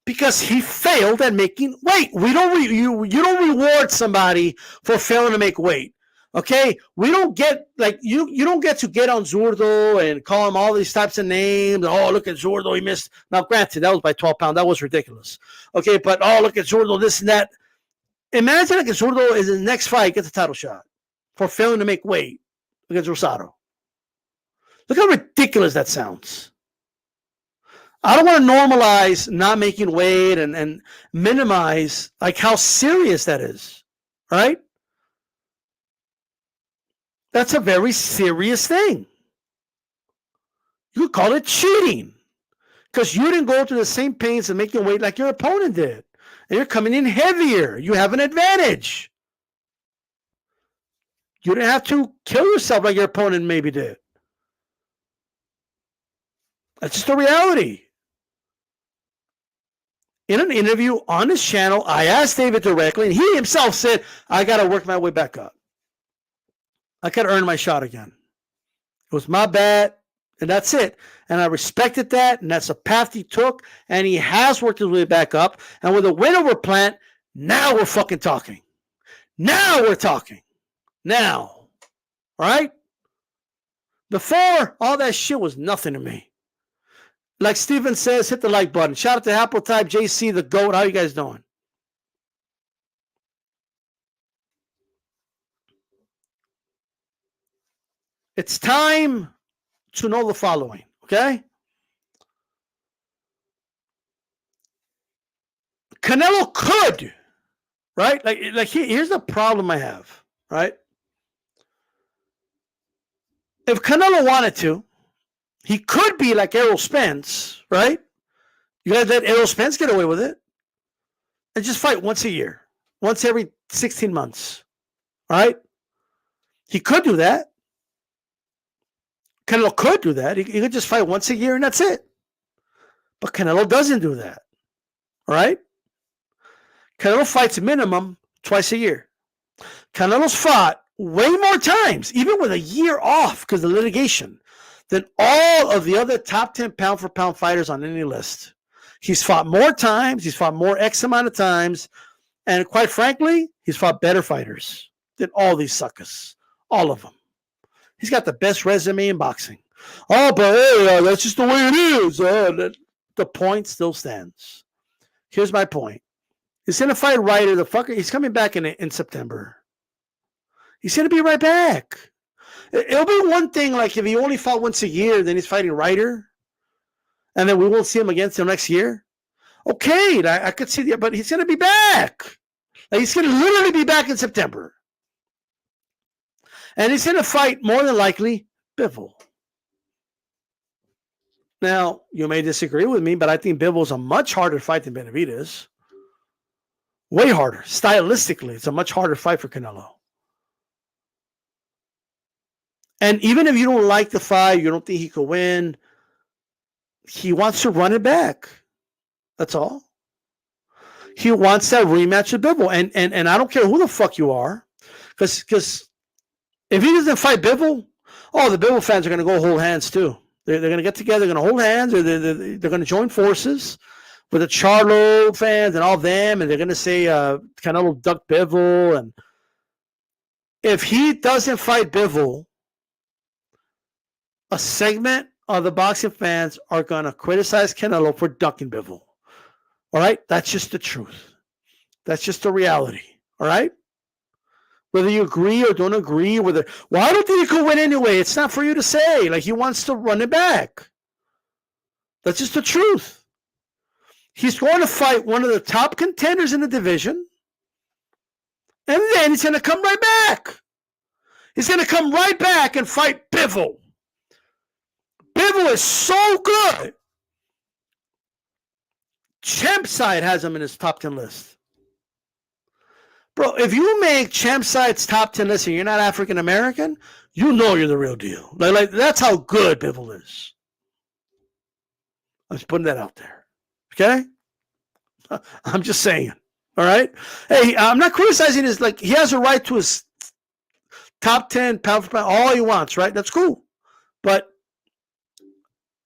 because he failed at making weight. You don't reward somebody for failing to make weight. Okay, we don't get you don't get to get on Zurdo and call him all these types of names. Oh, look at Zurdo, he missed. Now, granted, that was by 12 pounds. That was ridiculous. Okay, but oh, look at Zurdo, this and that. Imagine like Zurdo is his next fight gets a title shot for failing to make weight against Rosado. Look how ridiculous that sounds. I don't want to normalize not making weight and minimize like how serious that is. Right? That's a very serious thing. You could call it cheating because you didn't go through the same pains of making weight like your opponent did. And you're coming in heavier. You have an advantage. You didn't have to kill yourself like your opponent maybe did. That's just the reality. In an interview on his channel, I asked David directly, and he himself said, I got to work my way back up. I could earn my shot again. It was my bad, and that's it. And I respected that, and that's a path he took, and he has worked his way back up. And with a win over Plant, now we're fucking talking. Now we're talking. Now. All right? Before, all that shit was nothing to me. Like Steven says, hit the like button. Shout out to Apple Type, JC, the GOAT. How you guys doing? It's time to know the following, okay? Canelo could, right? Here's the problem I have, right? If Canelo wanted to, he could be like Errol Spence, right? You guys let Errol Spence get away with it and just fight once a year, once every 16 months, right? He could do that. Canelo could do that. He could just fight once a year and that's it. But Canelo doesn't do that. All right? Canelo fights minimum twice a year. Canelo's fought way more times, even with a year off because of litigation, than all of the other top 10 pound for pound fighters on any list. He's fought more times. He's fought more X amount of times. And quite frankly, he's fought better fighters than all these suckers. All of them. He's got the best resume in boxing. Oh, but hey, that's just the way it is. The point still stands. Here's my point. He's going to fight Ryder. The fucker. He's coming back in September. He's going to be right back. It'll be one thing like if he only fought once a year, then he's fighting Ryder, and then we won't see him against him next year. Okay, I could see that, but he's going to be back. Like, he's going to literally be back in September. And he's going to fight, more than likely, Bivol. Now, you may disagree with me, but I think Bivol's a much harder fight than Benavidez. Way harder. Stylistically, it's a much harder fight for Canelo. And even if you don't like the fight, you don't think he could win, he wants to run it back. That's all. He wants that rematch with Bivol. And I don't care who the fuck you are, because if he doesn't fight Bivol, the Bivol fans are going to go hold hands too. They're going to get together, they're going to hold hands, or they're going to join forces with the Charlo fans and all of them, and they're going to say Canelo ducked Bivol. And if he doesn't fight Bivol, a segment of the boxing fans are going to criticize Canelo for ducking Bivol. All right? That's just the truth. That's just the reality. All right? Whether you agree or don't agree, I don't think he could win anyway. It's not for you to say. Like, he wants to run it back. That's just the truth. He's going to fight one of the top contenders in the division, and then he's going to come right back. He's going to come right back and fight Bivol. Bivol is so good Champ side has him in his top 10 list. Bro, if you make Champ side's top 10 list and you're not African American, you know you're the real deal. Like that's how good Bivol is. I'm just putting that out there. Okay? I'm just saying. All right? Hey, I'm not criticizing his, like, he has a right to his top 10 pound for pound, all he wants, right? That's cool. But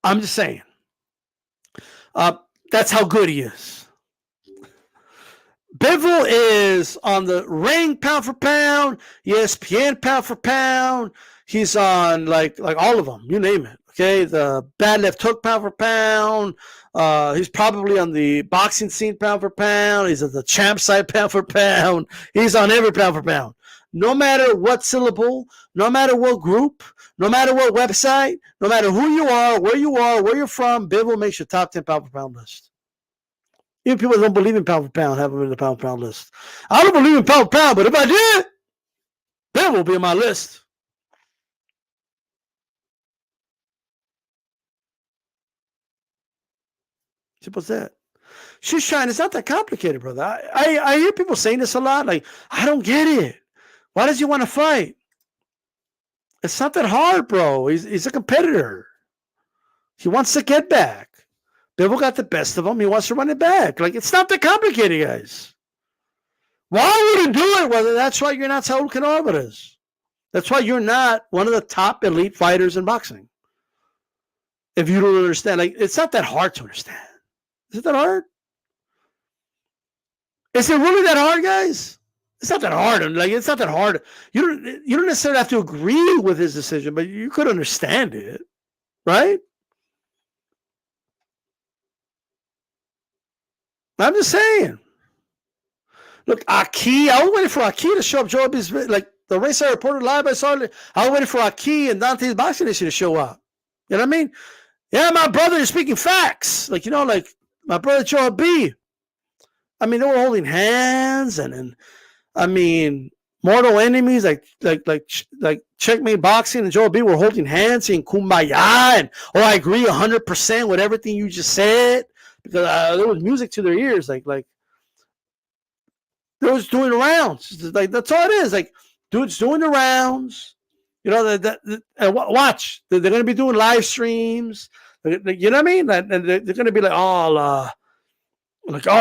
I'm just saying. That's how good he is. Bivol is on the Ring pound for pound, ESPN pound for pound. He's on like all of them, you name it. Okay, the bad left hook pound for pound. He's probably on the boxing scene pound for pound. He's at the champ side pound for pound. He's on every pound for pound. No matter what syllable, no matter what group, no matter what website, no matter who you are, where you're from, Bivol makes your top 10 pound for pound list. Even people that don't believe in pound for pound have him in the pound for pound list. I don't believe in pound for pound, but if I did, Bivol will be on my list. Simple as that. She's trying. It's not that complicated, brother. I hear people saying this a lot. Like, I don't get it. Why does he want to fight? It's not that hard, bro. He's a competitor. He wants to get back. Bivol got the best of him. He wants to run it back. Like, it's not that complicated, guys. Why would he do it? Well, that's why you're not Saul Canalvarez. That's why you're not one of the top elite fighters in boxing. If you don't understand, like, it's not that hard to understand. Is it that hard? Is it really that hard, guys? It's not that hard. Like, it's not that hard. You don't necessarily have to agree with his decision, but you could understand it, right? I'm just saying. Look, Aki, I was waiting for Aki to show up. Joe, like the race I reported live, I was waiting for Aki and Dante's Boxing Nation to show up. You know what I mean? Yeah, my brother is speaking facts. Like, like my brother Joe B. I mean, they were holding hands and I mean, mortal enemies like Checkmate Boxing and Joe B were holding hands saying kumbaya and I agree 100% with everything you just said because there was music to their ears like they was doing the rounds. Like that's all it is. Like dude's doing the rounds. You know and watch. They're going to be doing live streams. You know what I mean? And they're going to be like, oh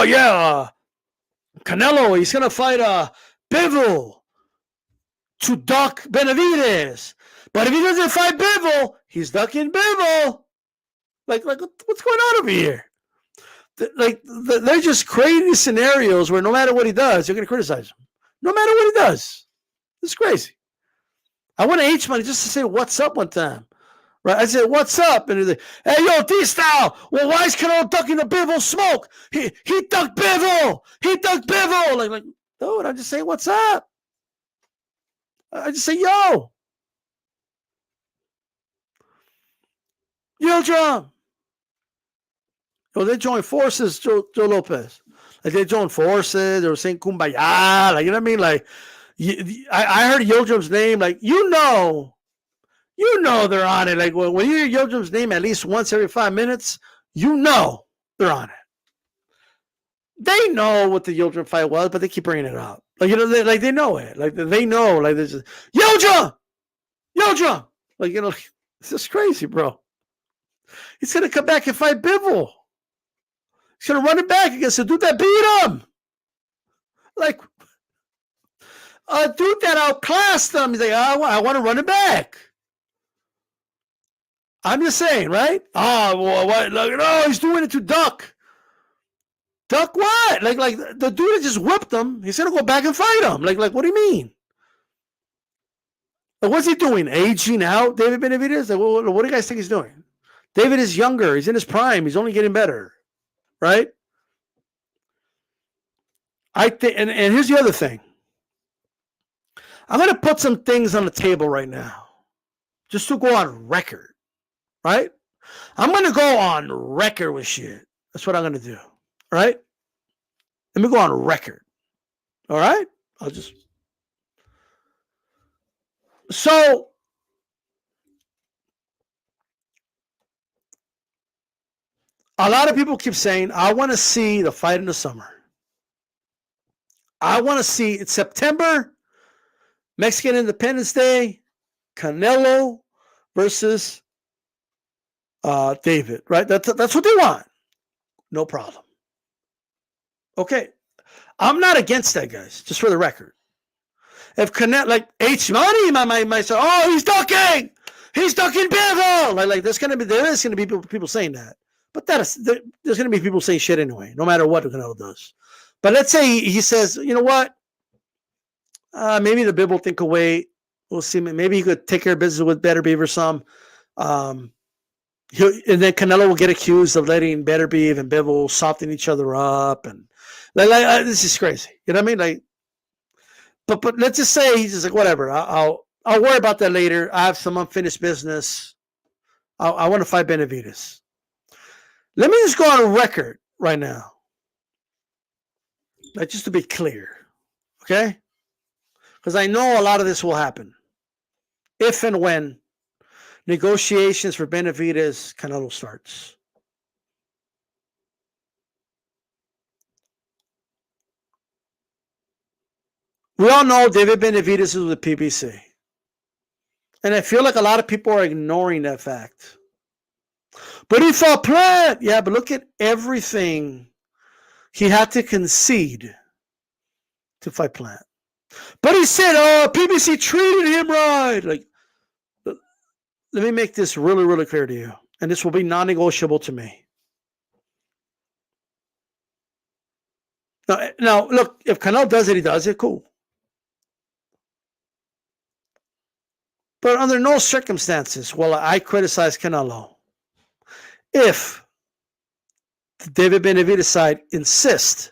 yeah, Canelo. He's going to fight Bivol to duck Benavidez. But if he doesn't fight Bivol, he's ducking Bivol. Like what's going on over here? They're just creating scenarios where no matter what he does, you're going to criticize him. No matter what he does. It's crazy. I went to H-Money just to say what's up one time. Right? I said, what's up? And he's like, hey, yo, D-Style, well, why is Canelo ducking the Bivol smoke? He ducked Bivol. He ducked Bivol. Like, dude, I just say, what's up? I just say, yo. Yo, John. Well, they joined forces, Joe Lopez. Like they joined forces. They were saying kumbaya. Like, you know what I mean? Like, I heard Yildrim's name. Like, you know they're on it. Like, when you hear Yildrim's name at least once every 5 minutes, you know they're on it. They know what the Yildrim fight was, but they keep bringing it up. Like, they know it. Like, they know. Like, there's Yildrim! Like, it's just crazy, bro. He's going to come back and fight Bivol. He's going to run it back against the dude that beat him. Like, a dude that outclassed him. He's like, I want to run it back. I'm just saying, right? Oh, well, what? Like, no, he's doing it to duck. Duck what? Like the dude that just whipped him, he's going to go back and fight him. Like, what do you mean? Like, what's he doing? Aging out, David Benavidez? Like, what do you guys think he's doing? David is younger. He's in his prime. He's only getting better. Right? I think, and here's the other thing. I'm going to put some things on the table right now, just to go on record, right? I'm going to go on record with shit. That's what I'm going to do, all right? Let me go on record, all right? So, A lot of people keep saying, I want to see the fight in the summer. I want to see it's September, Mexican Independence Day, Canelo versus David, right? That's what they want. No problem. Okay. I'm not against that, guys, just for the record. If Canelo, like H Money might say, oh, he's ducking Bivol. Like there is going to be people saying that. But there's going to be people saying shit anyway, no matter what Canelo does. But let's say he says, you know what? Maybe the Bivol thing could wait. We'll see. Maybe he could take care of business with Benavidez or some. And then Canelo will get accused of letting Benavidez and Bivol soften each other up, and this is crazy. You know what I mean? Like, but let's just say he's just like, whatever. I'll worry about that later. I have some unfinished business. I want to fight Benavidez. Let me just go on record right now, like just to be clear, okay? Because I know a lot of this will happen if and when negotiations for Benavidez Canelo starts. We all know David Benavidez is with PBC. And I feel like a lot of people are ignoring that fact. But he fought Plant. Yeah, but look at everything he had to concede to fight Plant. But he said, oh, PBC treated him right. Like, let me make this really, really clear to you. And this will be non-negotiable to me. Now, look, if Canelo does it, he does it. Cool. But under no circumstances will I criticize Canelo if the David Benavidez side insists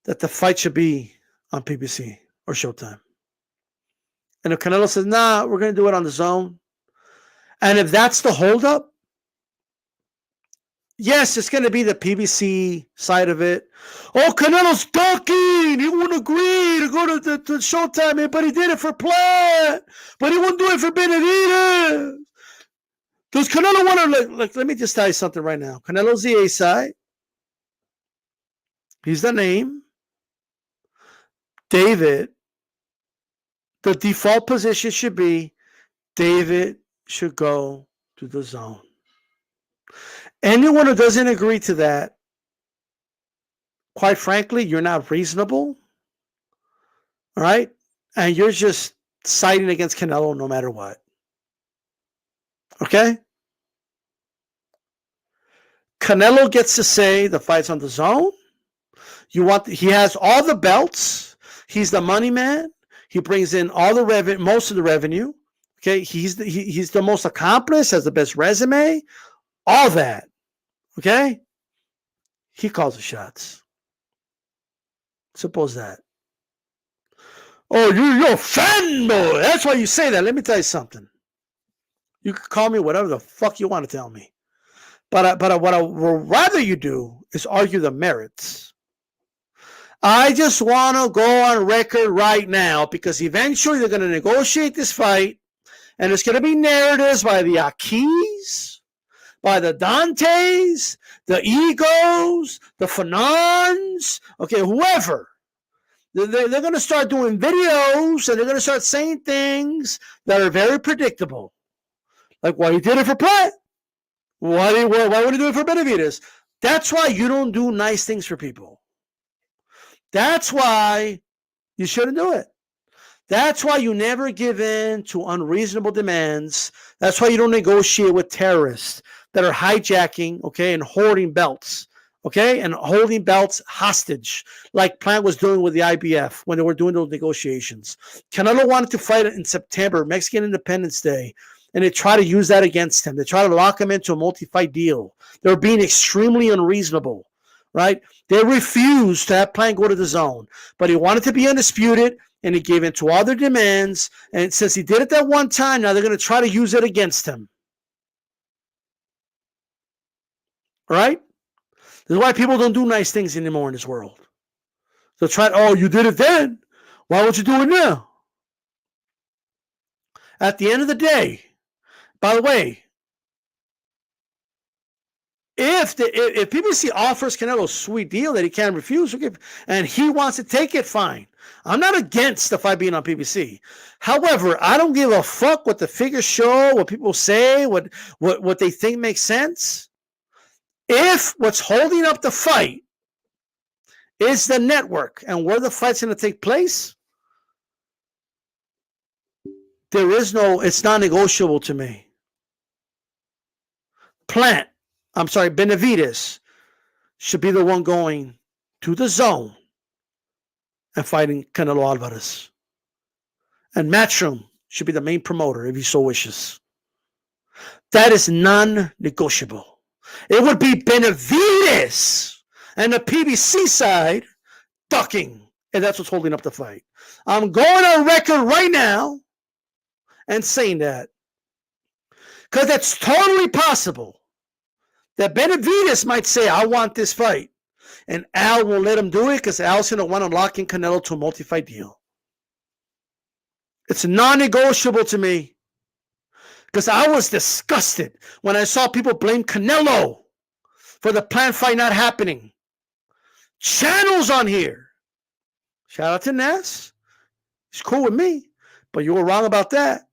that the fight should be on PBC or Showtime. And if Canelo says, nah, we're going to do it on the zone. And if that's the holdup, yes, it's going to be the PBC side of it. Oh, Canelo's ducking. He wouldn't agree to go to Showtime, but he did it for Plant. But he wouldn't do it for Benavidez. Does Canelo want to, like, let me just tell you something right now. Canelo's the A side. He's the name. David, the default position should be David should go to the zone. Anyone who doesn't agree to that, quite frankly, you're not reasonable. All right? And you're just siding against Canelo no matter what. Okay? Canelo gets to say the fight's on the zone. He has all the belts. He's the money man. He brings in all the revenue, most of the revenue. Okay? He's the most accomplished, has the best resume, all that. Okay? He calls the shots. Suppose that. Oh, you're a fanboy. That's why you say that. Let me tell you something. You can call me whatever the fuck you want to tell me. But what I would rather you do is argue the merits. I just want to go on record right now because eventually they're going to negotiate this fight and it's going to be narratives by the Akis, by the Dantes, the Egos, the Fanons, okay, whoever. They're going to start doing videos and they're going to start saying things that are very predictable. Like, why he did it for Plant? Why would he do it for Benavidez? That's why you don't do nice things for people. That's why you shouldn't do it. That's why you never give in to unreasonable demands. That's why you don't negotiate with terrorists that are hijacking, okay, and hoarding belts, okay, and holding belts hostage, like Plant was doing with the IBF when they were doing those negotiations. Canelo wanted to fight in September, Mexican Independence Day, and they try to use that against him. They try to lock him into a multi-fight deal. They're being extremely unreasonable, right? They refused to have Plant go to the zone, but he wanted to be undisputed, and he gave in to all their demands. And since he did it that one time, now they're going to try to use it against him. All right? This is why people don't do nice things anymore in this world. They'll try, oh, you did it then. Why would you do it now? At the end of the day, by the way, if PBC offers Canelo a sweet deal that he can't refuse, okay, and he wants to take it, fine. I'm not against the fight being on PBC. However, I don't give a fuck what the figures show, what people say, what they think makes sense. If what's holding up the fight is the network and where the fight's going to take place, it's non-negotiable to me. Benavidez should be the one going to the zone and fighting Canelo Alvarez. And Matchroom should be the main promoter if he so wishes. That is non-negotiable. It would be Benavidez and the PBC side ducking, and that's what's holding up the fight. I'm going on record right now and saying that because it's totally possible that Benavidez might say, I want this fight. And Al won't let him do it because Al's going to want to lock in Canelo to a multi-fight deal. It's non-negotiable to me because I was disgusted when I saw people blame Canelo for the planned fight not happening. Channels on here. Shout out to Nas. He's cool with me, but you were wrong about that.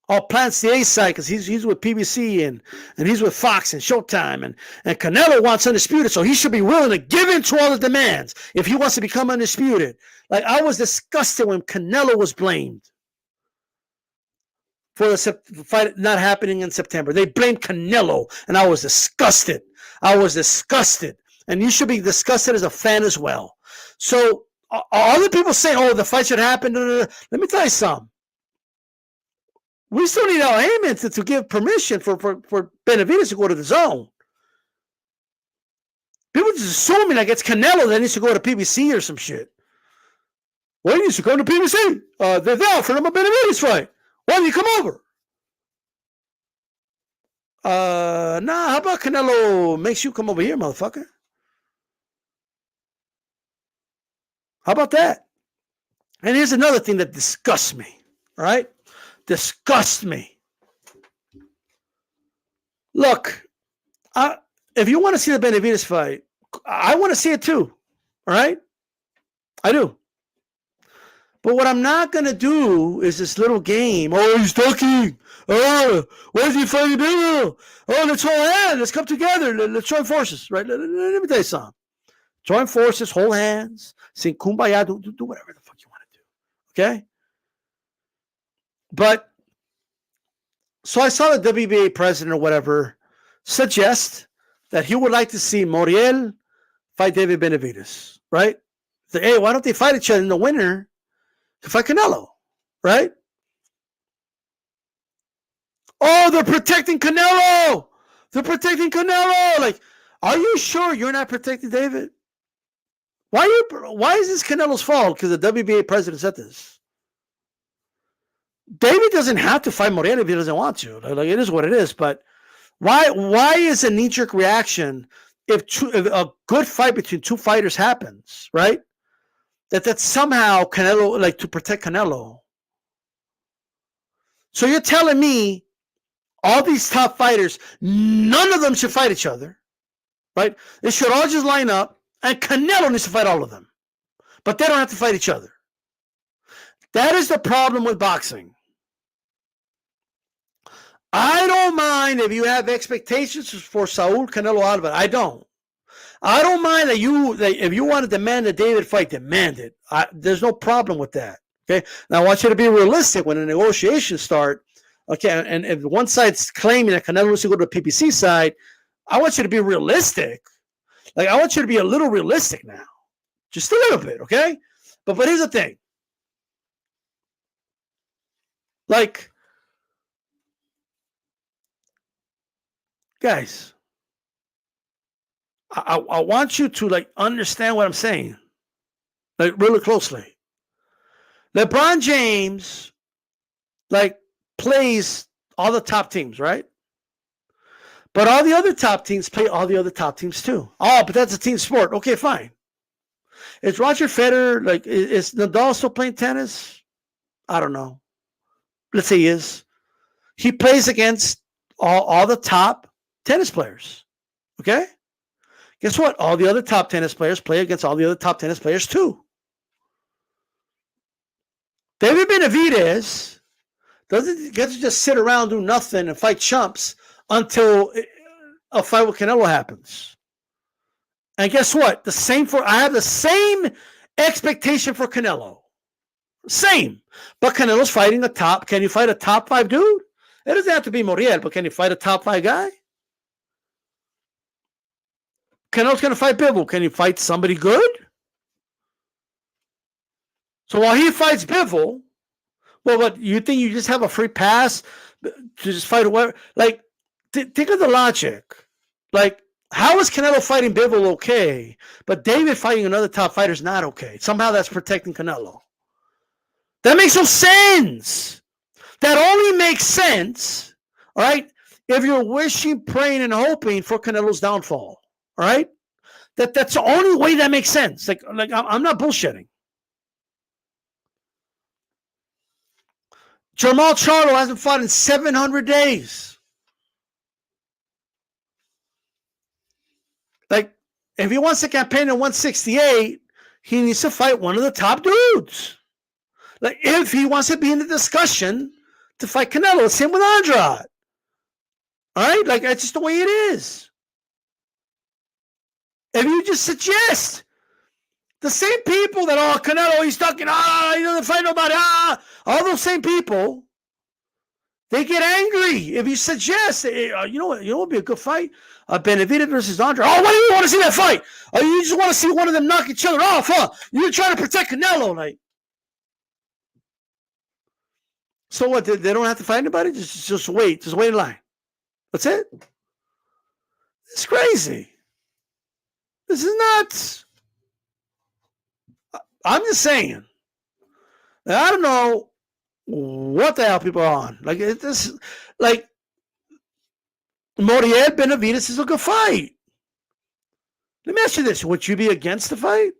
Oh, Plant's the A side because he's with PBC and he's with Fox and Showtime and Canelo wants undisputed, so he should be willing to give in to all the demands if he wants to become undisputed. Like, I was disgusted when Canelo was blamed for the fight not happening in September. They blamed Canelo, and I was disgusted. And you should be disgusted as a fan as well. So other people say, oh, the fight should happen. Let me tell you something. We still need Al Heyman to give permission for Benavidez to go to the zone. People just assuming like it's Canelo that needs to go to PBC or some shit. Well, he needs to go to PBC. They're there for him a Benavidez fight. Why don't you come over? How about Canelo makes you come over here, motherfucker? How about that? And here's another thing that disgusts me, all right? Disgusts me. Look, if you want to see the Benavidez fight, I want to see it too, all right? I do. But what I'm not going to do is this little game. Oh, he's ducking. Oh, where's he fighting Bill? Oh, let's hold hands. Let's come together. Let's join forces, right? Let me tell you something. Join forces, hold hands, sing Kumbaya, do whatever the fuck you want to do, okay? But, so I saw the WBA president or whatever suggest that he would like to see Moriel fight David Benavidez, right? Say, hey, why don't they fight each other in the winner to fight Canelo, right? Oh, they're protecting Canelo. They're protecting Canelo. Like, are you sure you're not protecting David? Why is this Canelo's fault? Because the WBA president said this. David doesn't have to fight Moreno if he doesn't want to. Like, it is what it is. But why is a knee-jerk reaction if a good fight between two fighters happens, right? That somehow Canelo, like, to protect Canelo. So you're telling me all these top fighters, none of them should fight each other, right? They should all just line up, and Canelo needs to fight all of them. But they don't have to fight each other. That is the problem with boxing. I don't mind if you have expectations for Saul Canelo Alvarez. I don't. I don't mind that if you want to demand a David fight, demand it. There's no problem with that. Okay. Now I want you to be realistic when the negotiations start. Okay, and if one side's claiming that Canelo needs to go to the PBC side, I want you to be realistic. Like, I want you to be a little realistic now. Just a little bit, okay? But here's the thing. Like, guys, I want you to, like, understand what I'm saying. Like, really closely. LeBron James, like, plays all the top teams, right? But all the other top teams play all the other top teams too. Oh, but that's a team sport. Okay, fine. Is Roger Federer, like, is Nadal still playing tennis? I don't know. Let's say he is. He plays against all the top tennis players. Okay? Guess what? All the other top tennis players play against all the other top tennis players too. David Benavidez doesn't get to just sit around, do nothing, and fight chumps until a fight with Canelo happens. And guess what? I have the same expectation for Canelo. Same. But Canelo's fighting a top. Can you fight a top 5 dude? It doesn't have to be Moriel, but can you fight a top 5 guy? Canelo's going to fight Bivol. Can you fight somebody good? So while he fights Bivol, well, what, you think you just have a free pass to just fight whoever? Like, think of the logic. Like, how is Canelo fighting Bivol okay, but David fighting another top fighter is not okay? Somehow that's protecting Canelo. That makes no sense. That only makes sense, all right, if you're wishing, praying, and hoping for Canelo's downfall, all right? That's the only way that makes sense. Like I'm not bullshitting. Jamal Charlo hasn't fought in 700 days. Like, if he wants to campaign at 168, he needs to fight one of the top dudes. Like, if he wants to be in the discussion to fight Canelo, same with Andrade. All right? Like, that's just the way it is. If you just suggest the same people that, oh, Canelo, he's stuck in, he doesn't fight nobody, all those same people, they get angry if you suggest, you know what would be a good fight? Benavidez versus Andrade. Oh, why do you want to see that fight? You just want to see one of them knock each other off, huh? You're trying to protect Canelo, like. So what? They don't have to fight anybody? Just wait. Just wait in line. That's it? It's crazy. This is nuts. I'm just saying. I don't know what the hell people are on. Like, Moriel Benavidez is a good fight. Let me ask you this. Would you be against the fight?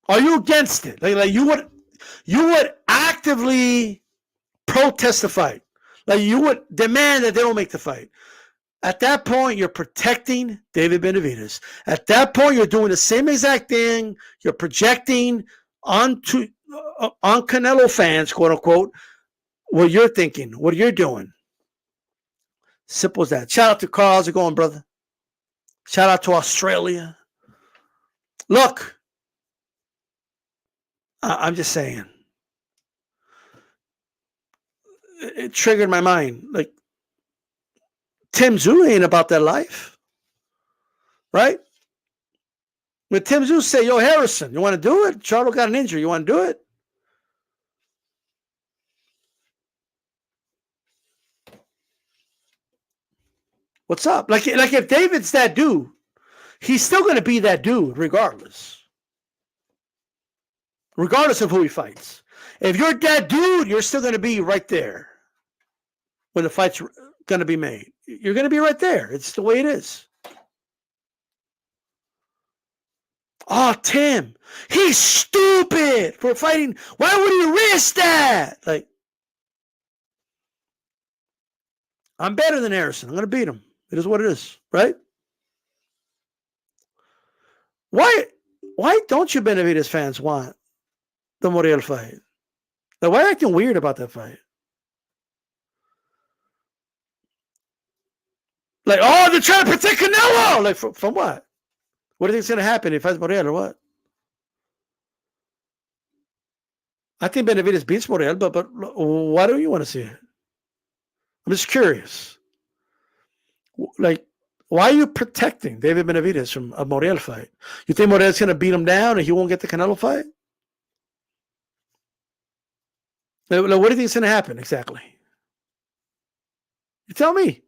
Are you against it? Like you would actively protest the fight. Like, you would demand that they don't make the fight. At that point, you're protecting David Benavidez. At that point, you're doing the same exact thing. You're projecting on Canelo fans, quote unquote, what you're thinking, what you're doing. Simple as that. Shout out to Carl. How's it going, brother? Shout out to Australia. Look, I'm just saying. It triggered my mind. Like, Tim Tszyu ain't about that life, right? When Tim Tszyu say, yo, Harrison, you want to do it? Charlo got an injury. You want to do it? What's up? Like if David's that dude, he's still going to be that dude regardless of who he fights. If you're that dude, you're still going to be right there when the fight's going to be made. You're going to be right there. It's the way it is. Oh, Tim, he's stupid for fighting. Why would he risk that? Like, I'm better than Harrison. I'm going to beat him. It is what it is, right? Why don't you Benavidez fans want the Moriel fight? Like, why are you acting weird about that fight? Like, oh, they're trying to protect Canelo. Like, from what? What do you think's going to happen if he fights Moriel or what? I think Benavidez beats Moriel, but why do you want to see it? I'm just curious. Like, why are you protecting David Benavidez from a Moriel fight? You think Moriel's going to beat him down and he won't get the Canelo fight? Like, what do you think is going to happen exactly? You tell me.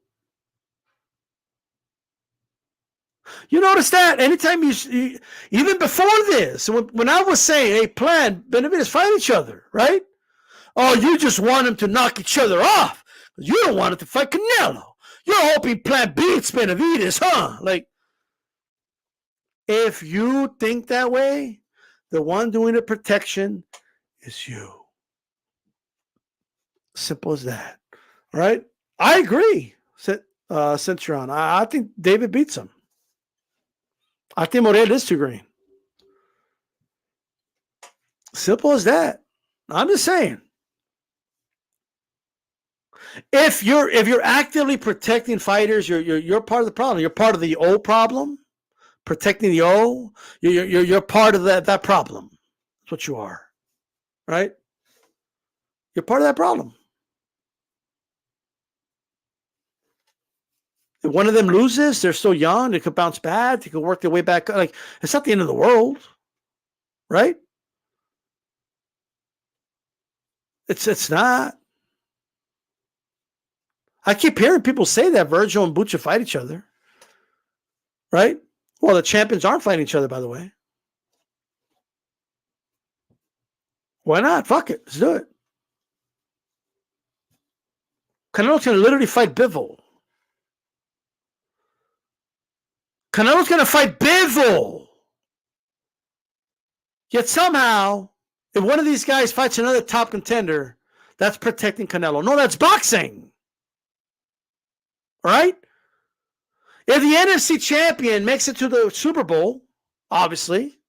You notice that anytime you even before this, when I was saying, hey, plan Benavidez fight each other, right? Oh, you just want them to knock each other off. You don't want it to fight Canelo. You're hoping Plan beats Benavidez, huh? Like, if you think that way, the one doing the protection is you. Simple as that. All right? I agree. Centurion. I think David beats him. I think Morel is too green. Simple as that. I'm just saying. If you're actively protecting fighters, you're part of the problem. You're part of the O problem. Protecting the O. You're part of that problem. That's what you are, right? You're part of that problem. If one of them loses, they're still young. They could bounce back. They could work their way back. Like, it's not the end of the world, right? It's not. I keep hearing people say that Virgil and Bucha fight each other, right? Well, the champions aren't fighting each other, by the way. Why not? Fuck it. Let's do it. Canelo's going to literally fight Bivol. Canelo's going to fight Bivol. Yet somehow, if one of these guys fights another top contender, that's protecting Canelo. No, that's boxing. All right? If the NFC champion makes it to the Super Bowl, obviously,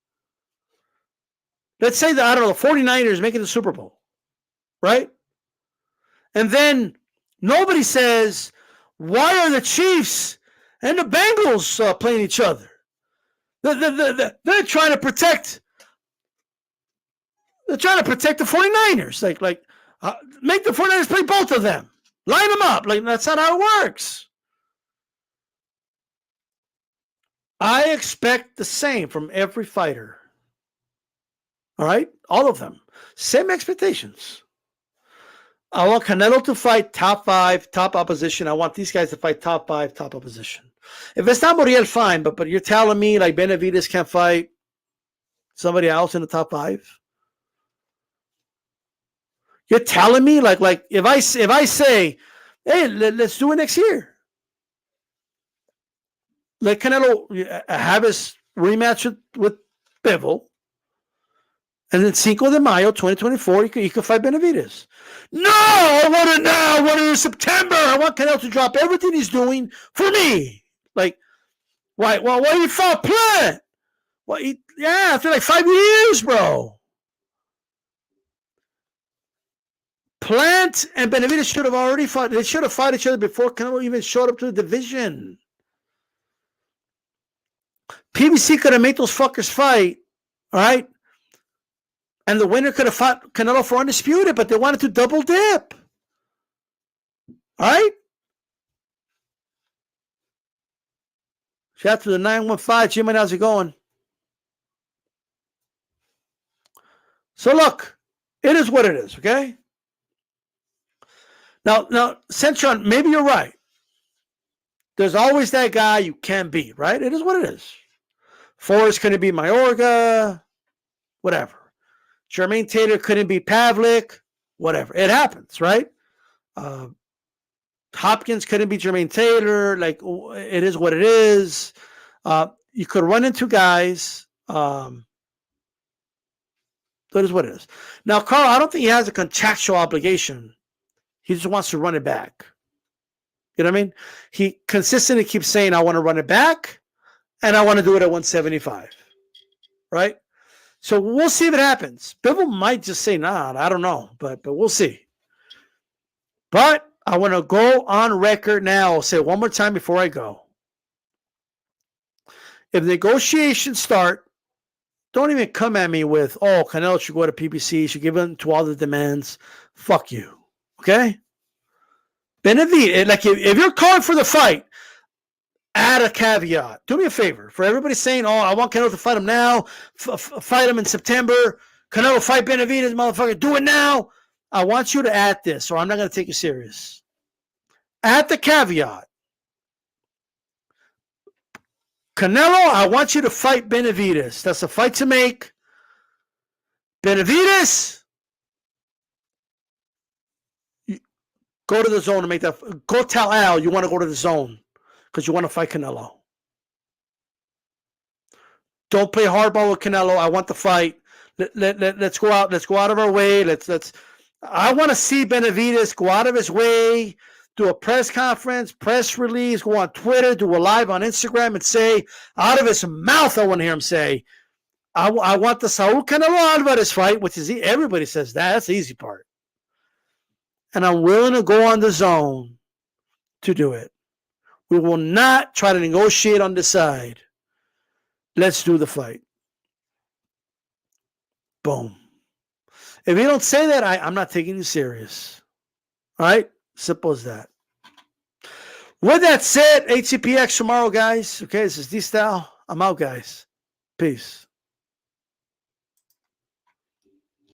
let's say that, I don't know, the 49ers make it to the Super Bowl, right? And then nobody says, why are the Chiefs and the Bengals playing each other? They're trying to protect. They're trying to protect the 49ers. Like make the 49ers play both of them. Line them up. Like, that's not how it works. I expect the same from every fighter. All right? All of them. Same expectations. I want Canelo to fight top 5, top opposition. I want these guys to fight top 5, top opposition. If it's not Muriel, fine, but you're telling me like Benavidez can't fight somebody else in the top 5? You're telling me like if I say, hey, let's do it next year. Let Canelo have his rematch with Bivol, and then Cinco de Mayo 2024, he could fight Benavidez. No, I want it now. I want it in September. I want Canelo to drop everything he's doing for me. Like, why? Well, why you fought Plant? Well, after like 5 years, bro. Plant and Benavidez should have already fought. They should have fought each other before Canelo even showed up to the division. PBC could have made those fuckers fight, all right? And the winner could have fought Canelo for undisputed, but they wanted to double dip. All right? Shout out to the 915. Jimmy, how's it going? So look, it is what it is, okay? Now, Centron, maybe you're right. There's always that guy you can't beat, right? It is what it is. Forrest couldn't beat Mayorga, whatever. Jermaine Taylor couldn't beat Pavlik, whatever. It happens, right? Hopkins couldn't beat Jermaine Taylor. Like, it is what it is. You could run into guys. That is what it is. Now, Carl, I don't think he has a contractual obligation. He just wants to run it back. You know what I mean? He consistently keeps saying, I want to run it back, and I want to do it at 175. Right? So we'll see if it happens. People might just say, nah, I don't know, but we'll see. But I want to go on record now. I'll say it one more time before I go. If negotiations start, don't even come at me with, oh, Canelo should go to PBC, should give in to all the demands. Fuck you. Okay? Benavidez, like if you're calling for the fight, add a caveat. Do me a favor. For everybody saying, oh, I want Canelo to fight him now, fight him in September, Canelo fight Benavidez, motherfucker, do it now. I want you to add this, or I'm not going to take you serious. Add the caveat. Canelo, I want you to fight Benavidez. That's a fight to make. Benavidez, go to the zone and make that. Go tell Al you want to go to the zone because you want to fight Canelo. Don't play hardball with Canelo. I want the fight. Let's go out. Let's go out of our way. Let's. I want to see Benavidez go out of his way do a press conference, press release, go on Twitter, do a live on Instagram, and say out of his mouth, I want to hear him say, I want the Saul Canelo Alvarez fight, which is everybody says that. That's the easy part. And I'm willing to go on the zone to do it. We will not try to negotiate on the side. Let's do the fight. Boom. If you don't say that, I'm not taking you serious. All right? Simple as that. With that said, HCPX tomorrow, guys. Okay, this is D-Style. I'm out, guys. Peace.